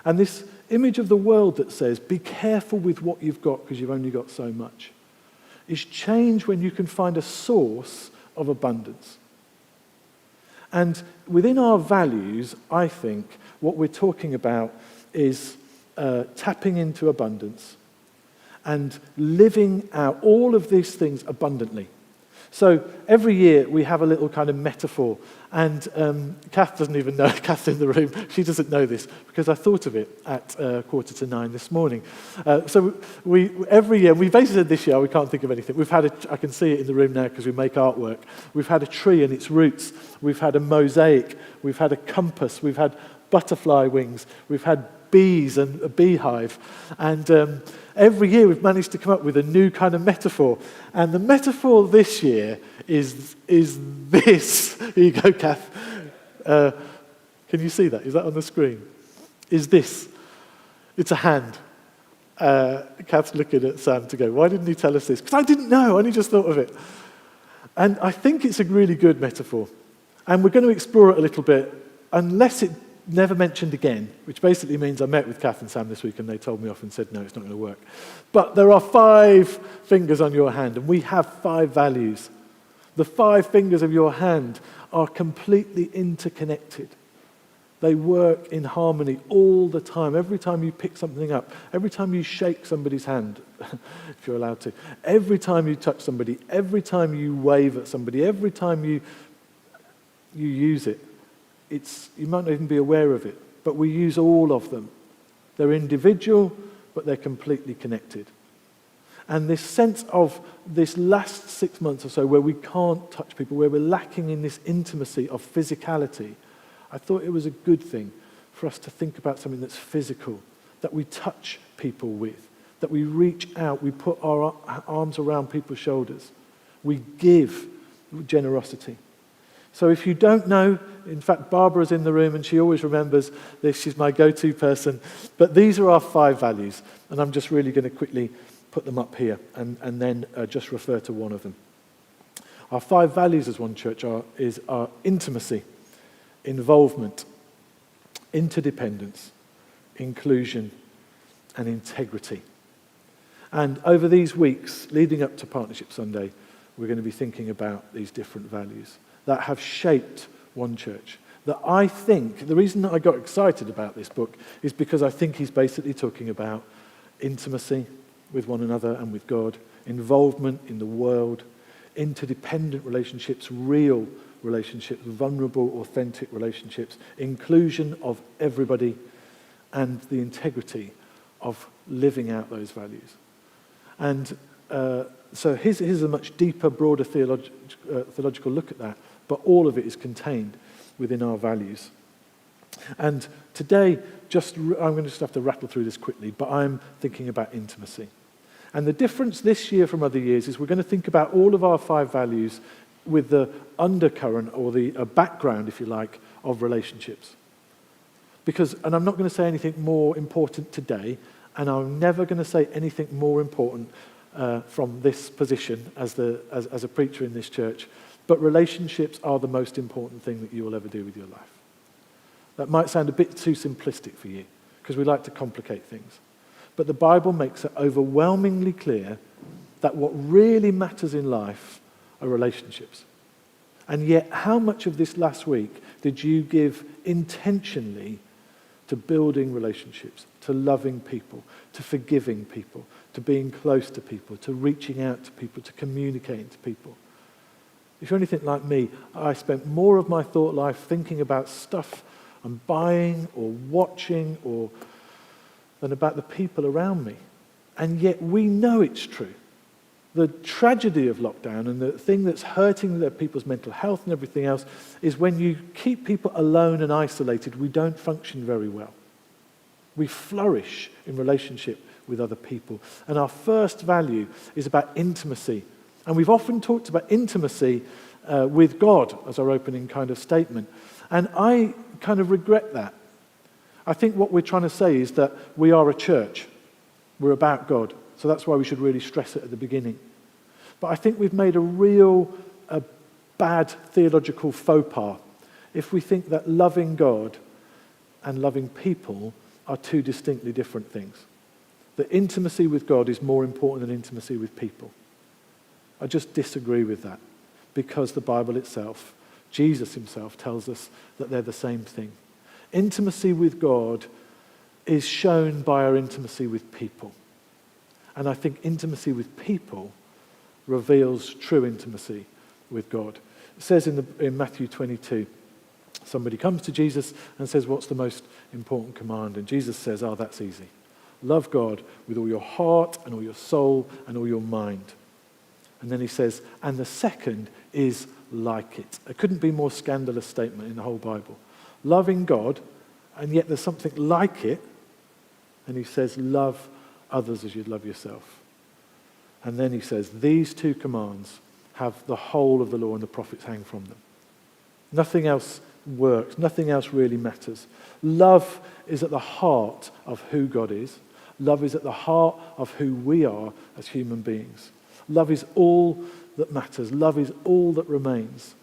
S1: And this image of the world that says, be careful with what you've got because you've only got so much, is changed when you can find a source of abundance. And within our values, I think, what we're talking about is tapping into abundance and living out all of these things abundantly. So every year we have a little kind of metaphor, and Kath doesn't even know, Kath's in the room, she doesn't know this, because I thought of it at 9:15 this morning. So every year, we basically said this year, we can't think of anything. We've had I can see it in the room now because we make artwork. We've had a tree and its roots, we've had a mosaic, we've had a compass, we've had butterfly wings, we've had bees and a beehive. And every year we've managed to come up with a new kind of metaphor. And the metaphor this year is this. Here you go, Kath. Can you see that? Is that on the screen? Is this. It's a hand. Kath's looking at Sam to go, why didn't he tell us this? Because I didn't know, I only just thought of it. And I think it's a really good metaphor. And we're going to explore it a little bit, unless it never mentioned again, which basically means I met with Kath and Sam this week and they told me off and said, no, it's not going to work. But there are 5 fingers on your hand, and we have 5 values. The 5 fingers of your hand are completely interconnected. They work in harmony all the time. Every time you pick something up, every time you shake somebody's hand, if you're allowed to, every time you touch somebody, every time you wave at somebody, every time you use it, you might not even be aware of it, but we use all of them. They're individual, but they're completely connected. And this sense of this last 6 months or so where we can't touch people, where we're lacking in this intimacy of physicality, I thought it was a good thing for us to think about something that's physical, that we touch people with, that we reach out, we put our arms around people's shoulders, we give generosity. So if you don't know, in fact, Barbara's in the room and she always remembers this, she's my go-to person, but these are our 5 values, and I'm just really going to quickly put them up here and then just refer to one of them. Our 5 values as One Church are intimacy, involvement, interdependence, inclusion, and integrity. And over these weeks, leading up to Partnership Sunday, we're going to be thinking about these different values that have shaped One Church. That I think, the reason that I got excited about this book is because I think he's basically talking about intimacy with one another and with God, involvement in the world, interdependent relationships, real relationships, vulnerable, authentic relationships, inclusion of everybody, and the integrity of living out those values. And so here's a much deeper, broader theological look at that, but all of it is contained within our values. And today, I'm going to just have to rattle through this quickly, but I'm thinking about intimacy. And the difference this year from other years is we're going to think about all of our 5 values with the undercurrent or the background, if you like, of relationships. And I'm not going to say anything more important today, and I'm never going to say anything more important from this position as a preacher in this church, but relationships are the most important thing that you will ever do with your life. That might sound a bit too simplistic for you, because we like to complicate things. But the Bible makes it overwhelmingly clear that what really matters in life are relationships. And yet, how much of this last week did you give intentionally to building relationships, to loving people, to forgiving people, to being close to people, to reaching out to people, to communicating to people? If you're anything like me, I spent more of my thought life thinking about stuff I'm buying or watching than about the people around me. And yet we know it's true. The tragedy of lockdown and the thing that's hurting people's mental health and everything else is when you keep people alone and isolated, we don't function very well. We flourish in relationship with other people. And our first value is about intimacy. And we've often talked about intimacy with God as our opening kind of statement. And I kind of regret that. I think what we're trying to say is that we are a church. We're about God. So that's why we should really stress it at the beginning. But I think we've made a bad theological faux pas if we think that loving God and loving people are 2 distinctly different things. That intimacy with God is more important than intimacy with people. I just disagree with that, because the Bible itself, Jesus himself, tells us that they're the same thing. Intimacy with God is shown by our intimacy with people. And I think intimacy with people reveals true intimacy with God. It says in Matthew 22, somebody comes to Jesus and says, what's the most important command? And Jesus says, that's easy. Love God with all your heart and all your soul and all your mind. And then he says, and the second is like it. It couldn't be a more scandalous statement in the whole Bible. Loving God, and yet there's something like it, And he says, love others as you'd love yourself. And then he says, these two commands have the whole of the law and the prophets hang from them. Nothing else works. Nothing else really matters. Love is at the heart of who God is. Love is at the heart of who we are as human beings. Love is all that matters. Love is all that remains.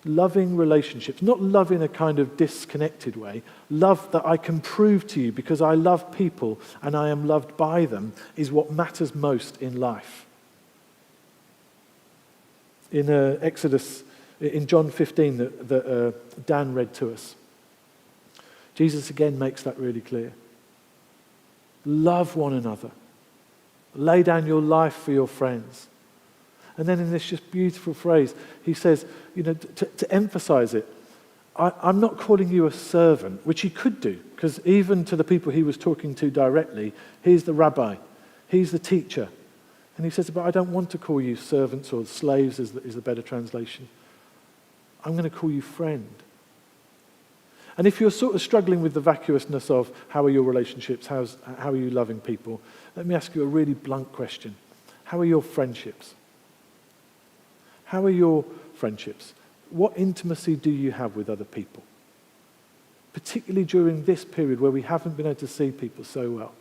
S1: Loving relationships, not love in a kind of disconnected way, love that I can prove to you because I love people and I am loved by them, is what matters most in life. In Exodus, in John 15 that Dan read to us, Jesus again makes that really clear. Love one another. Lay down your life for your friends. And then in this just beautiful phrase, he says, to emphasize it, I'm not calling you a servant, which he could do, because even to the people he was talking to directly, he's the rabbi, he's the teacher. And he says, but I don't want to call you servants or slaves is the better translation. I'm going to call you friend. And if you're sort of struggling with the vacuousness of how are your relationships, how are you loving people, let me ask you a really blunt question. How are your friendships? How are your friendships? What intimacy do you have with other people? Particularly during this period where we haven't been able to see people so well.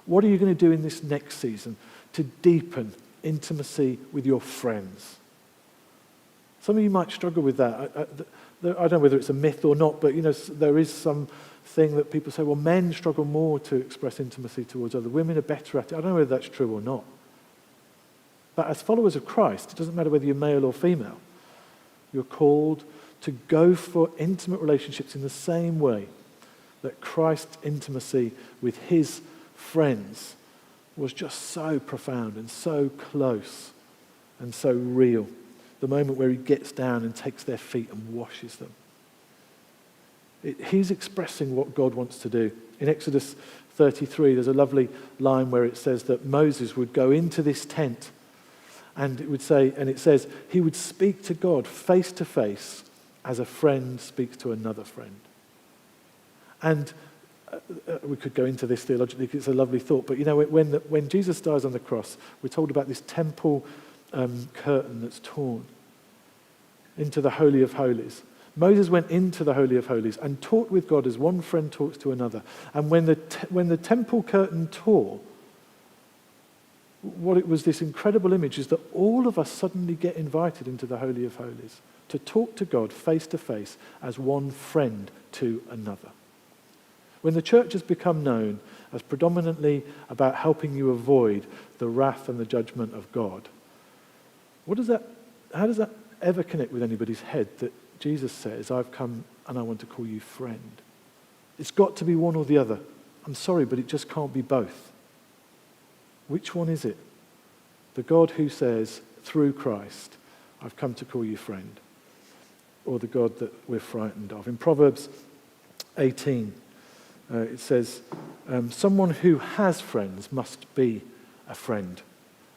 S1: What are you going to do in this next season to deepen intimacy with your friends? Some of you might struggle with that. I don't know whether it's a myth or not, but there is some thing that people say, well, men struggle more to express intimacy towards other women, are better at it. I don't know whether that's true or not. But as followers of Christ, it doesn't matter whether you're male or female, you're called to go for intimate relationships in the same way that Christ's intimacy with his friends was just so profound and so close and so real. The moment where he gets down and takes their feet and washes them. He's expressing what God wants to do. In Exodus 33, there's a lovely line where it says that Moses would go into this tent and it says, he would speak to God face to face as a friend speaks to another friend. And we could go into this theologically because it's a lovely thought, but when Jesus dies on the cross, we're told about this temple curtain that's torn into the Holy of Holies. Moses went into the Holy of Holies and talked with God as one friend talks to another. And when the temple curtain tore, what it was this incredible image is that all of us suddenly get invited into the Holy of Holies to talk to God face to face as one friend to another. When the church has become known as predominantly about helping you avoid the wrath and the judgment of God, how does that ever connect with anybody's head that Jesus says, I've come and I want to call you friend? It's got to be one or the other. I'm sorry, but it just can't be both. Which one is it? The God who says, through Christ, I've come to call you friend. Or the God that we're frightened of. In Proverbs 18, it says, someone who has friends must be a friend.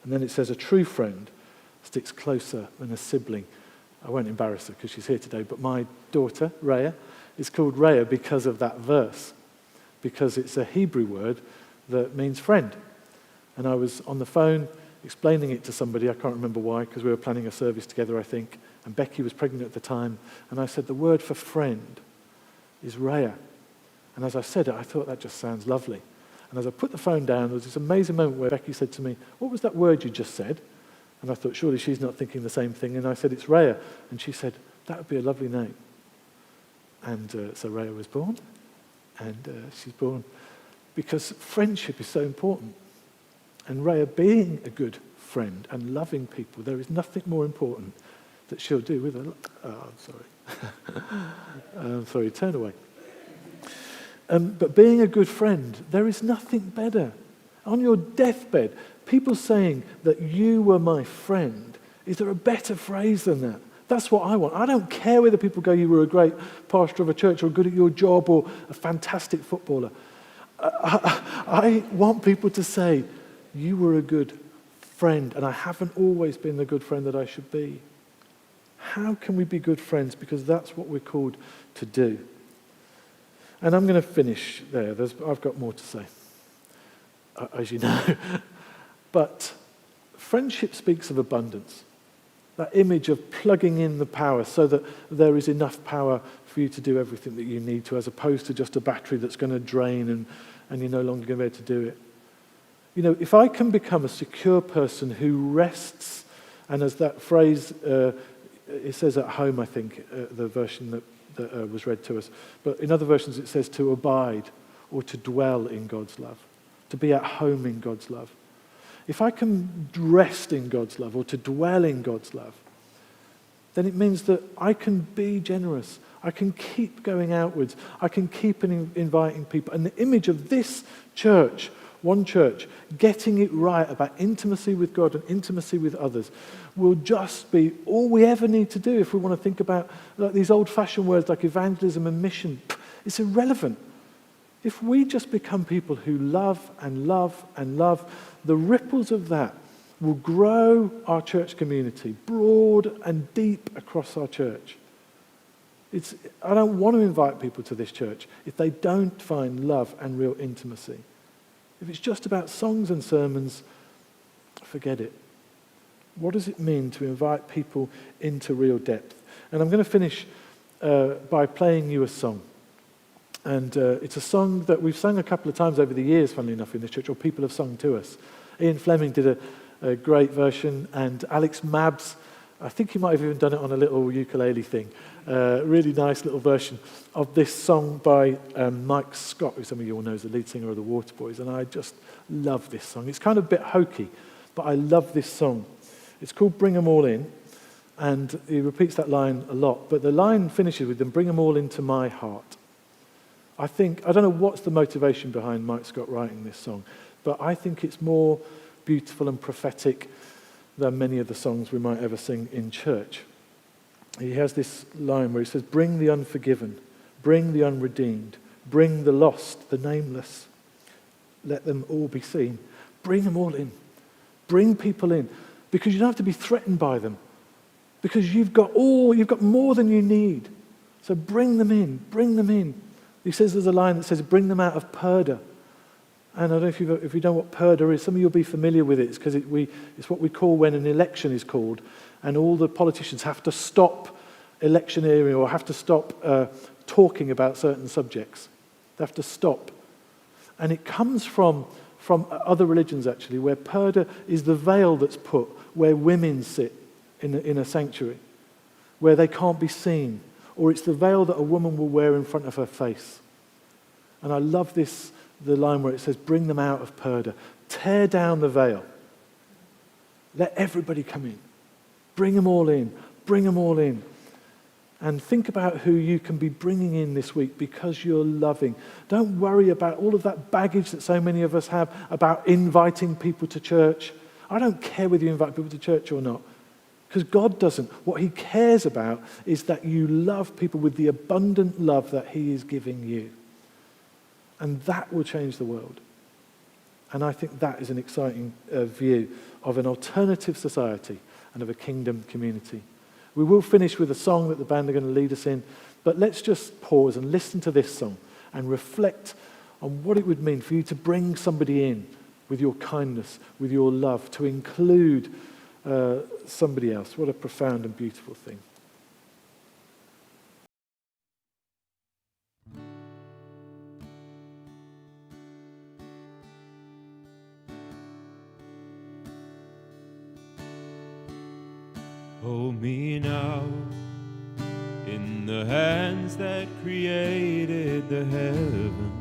S1: And then it says, a true friend sticks closer than a sibling. I won't embarrass her because she's here today, but my daughter, Rhea, is called Rhea because of that verse. Because it's a Hebrew word that means friend. And I was on the phone explaining it to somebody, I can't remember why, because we were planning a service together, I think, and Becky was pregnant at the time, and I said, the word for friend is Rhea. And as I said it, I thought that just sounds lovely. And as I put the phone down, there was this amazing moment where Becky said to me, what was that word you just said? And I thought, surely she's not thinking the same thing. And I said, it's Rhea. And she said, that would be a lovely name. And so Rhea was born, and she's born because friendship is so important. And Rhea being a good friend and loving people, there is nothing more important that she'll do with her. Oh, I'm sorry. Sorry, turn away. But being a good friend, there is nothing better. On your deathbed, people saying that you were my friend, is there a better phrase than that? That's what I want. I don't care whether people go, you were a great pastor of a church or good at your job or a fantastic footballer. I want people to say, you were a good friend, and I haven't always been the good friend that I should be. How can we be good friends? Because that's what we're called to do. And I'm going to finish there. I've got more to say, as you know. But friendship speaks of abundance. That image of plugging in the power so that there is enough power for you to do everything that you need to, as opposed to just a battery that's going to drain and you're no longer going to be able to do it. You know, if I can become a secure person who rests, and as that phrase, it says at home, I think, the version that was read to us, but in other versions it says to abide or to dwell in God's love, to be at home in God's love. If I can rest in God's love or to dwell in God's love, then it means that I can be generous. I can keep going outwards. I can keep inviting people. And the image of this church, one church, getting it right about intimacy with God and intimacy with others will just be all we ever need to do if we want to think about like these old-fashioned words like evangelism and mission. It's irrelevant. If we just become people who love and love and love, the ripples of that will grow our church community broad and deep across our church. I don't want to invite people to this church if they don't find love and real intimacy. If it's just about songs and sermons, forget it. What does it mean to invite people into real depth? And I'm going to finish by playing you a song. And it's a song that we've sung a couple of times over the years, funnily enough, in this church, or people have sung to us. Ian Fleming did a great version, and Alex Mabbs, I think he might have even done it on a little ukulele thing. Really nice little version of this song by Mike Scott, who some of you all know is the lead singer of the Waterboys, and I just love this song. It's kind of a bit hokey, but I love this song. It's called Bring 'Em All In, and he repeats that line a lot, but the line finishes with them, bring 'em all into my heart. I don't know what's the motivation behind Mike Scott writing this song, but I think it's more beautiful and prophetic than many of the songs we might ever sing in church. He has this line where he says, bring the unforgiven, bring the unredeemed, bring the lost, the nameless. Let them all be seen. Bring them all in. Bring people in. Because you don't have to be threatened by them. Because you've got more than you need. So bring them in, bring them in. He says there's a line that says, bring them out of purdah. And I don't know if you know what purdah is. Some of you will be familiar with it. It's because it's what we call when an election is called and all the politicians have to stop electioneering or have to stop talking about certain subjects. They have to stop. And it comes from other religions, actually, where purdah is the veil that's put where women sit in a sanctuary, where they can't be seen. Or it's the veil that a woman will wear in front of her face. And I love the line where it says, bring them out of purdah. Tear down the veil. Let everybody come in. Bring them all in. Bring them all in. And think about who you can be bringing in this week because you're loving. Don't worry about all of that baggage that so many of us have about inviting people to church. I don't care whether you invite people to church or not. Because God doesn't. What he cares about is that you love people with the abundant love that he is giving you. And that will change the world. And I think that is an exciting view of an alternative society and of a kingdom community. We will finish with a song that the band are going to lead us in, but let's just pause and listen to this song and reflect on what it would mean for you to bring somebody in with your kindness, with your love, to include somebody else. What a profound and beautiful thing.
S2: Hold me now in the hands that created the heavens.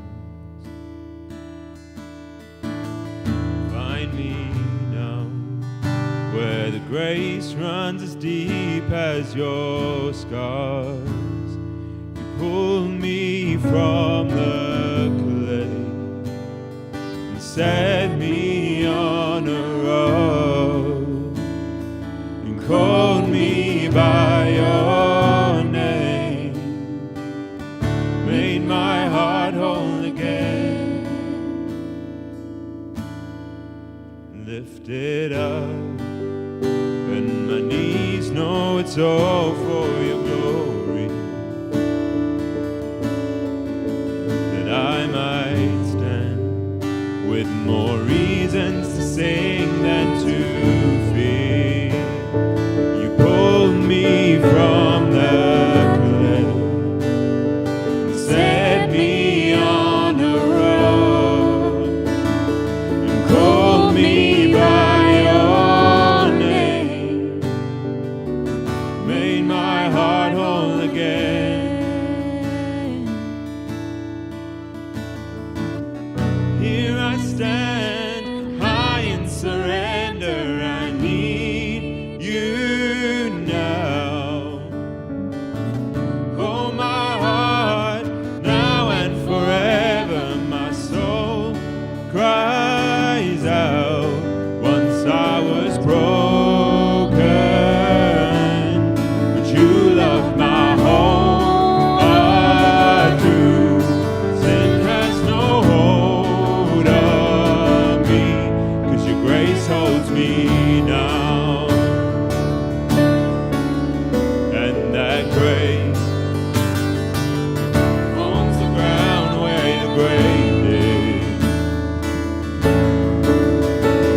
S2: Find me now where the grace runs as deep as your scars. You pulled me from the clay and set me on a road. Called me by your name, made my heart whole again, lifted up, and my knees know it's all for your glory. made my heart whole again. Here I stand, high in surrender. I need you now. Hold my heart now and forever. My soul cries out. Once I was broken, but you loved my whole heart through. Sin has no hold on me, 'cause your grace holds me now. And that grace owns the ground where your grave is.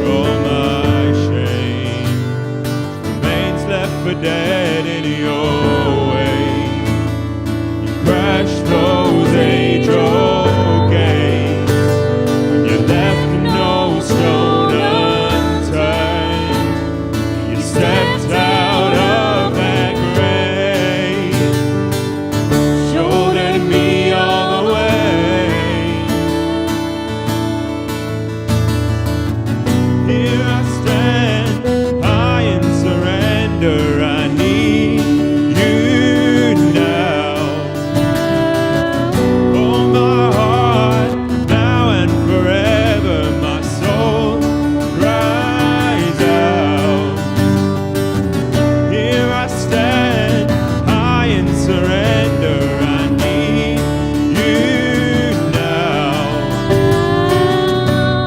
S2: All my shame remains left for dead in your way. You crashed those age-old gates, and you left no stone unturned. You stepped out of that grave, shouldered me all the way. Here I stand, high in surrender. I need you now. Hold my heart now and forever. My soul cries out. Here I stand, high in surrender. I need you now.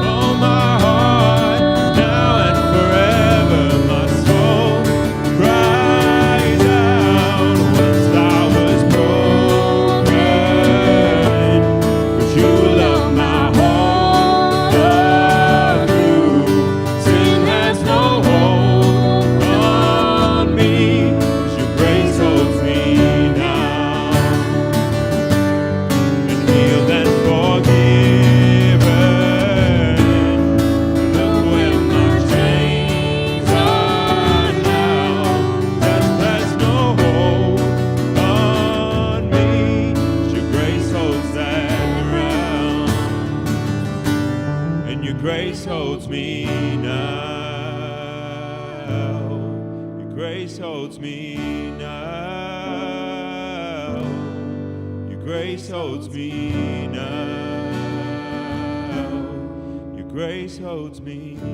S2: Hold my heart now and forever. My soul cries out. Once I was broken, but you loved my whole heart through. Sin has no hold on me, 'cause your grace holds me now. And healed and forgiven. Look where my chains are now. Death has no hold on me, 'cause your grace holds that ground. And your grace holds me now. Your grace holds me now. Your grace holds me now. Your grace holds me now.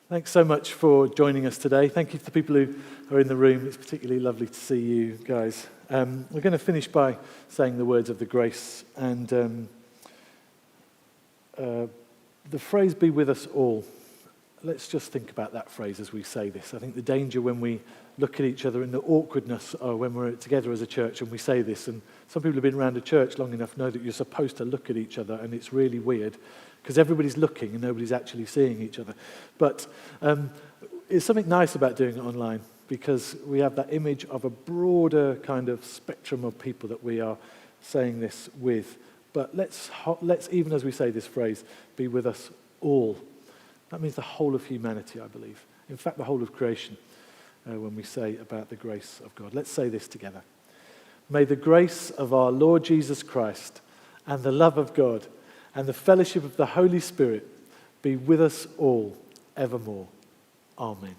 S1: Thanks so much for joining us today. Thank you to the people who are in the room. It's particularly lovely to see you guys. We're going to finish by saying the words of the grace. And the phrase, be with us all. Let's just think about that phrase as we say this. I think the danger when we look at each other and the awkwardness when we're together as a church and we say this, and some people who've been around a church long enough know that you're supposed to look at each other, and it's really weird because everybody's looking and nobody's actually seeing each other. But there's something nice about doing it online, because we have that image of a broader kind of spectrum of people that we are saying this with. But let's even as we say this phrase, be with us all. That means the whole of humanity, I believe. In fact, the whole of creation, when we say about the grace of God. Let's say this together. May the grace of our Lord Jesus Christ and the love of God and the fellowship of the Holy Spirit be with us all evermore. Amen.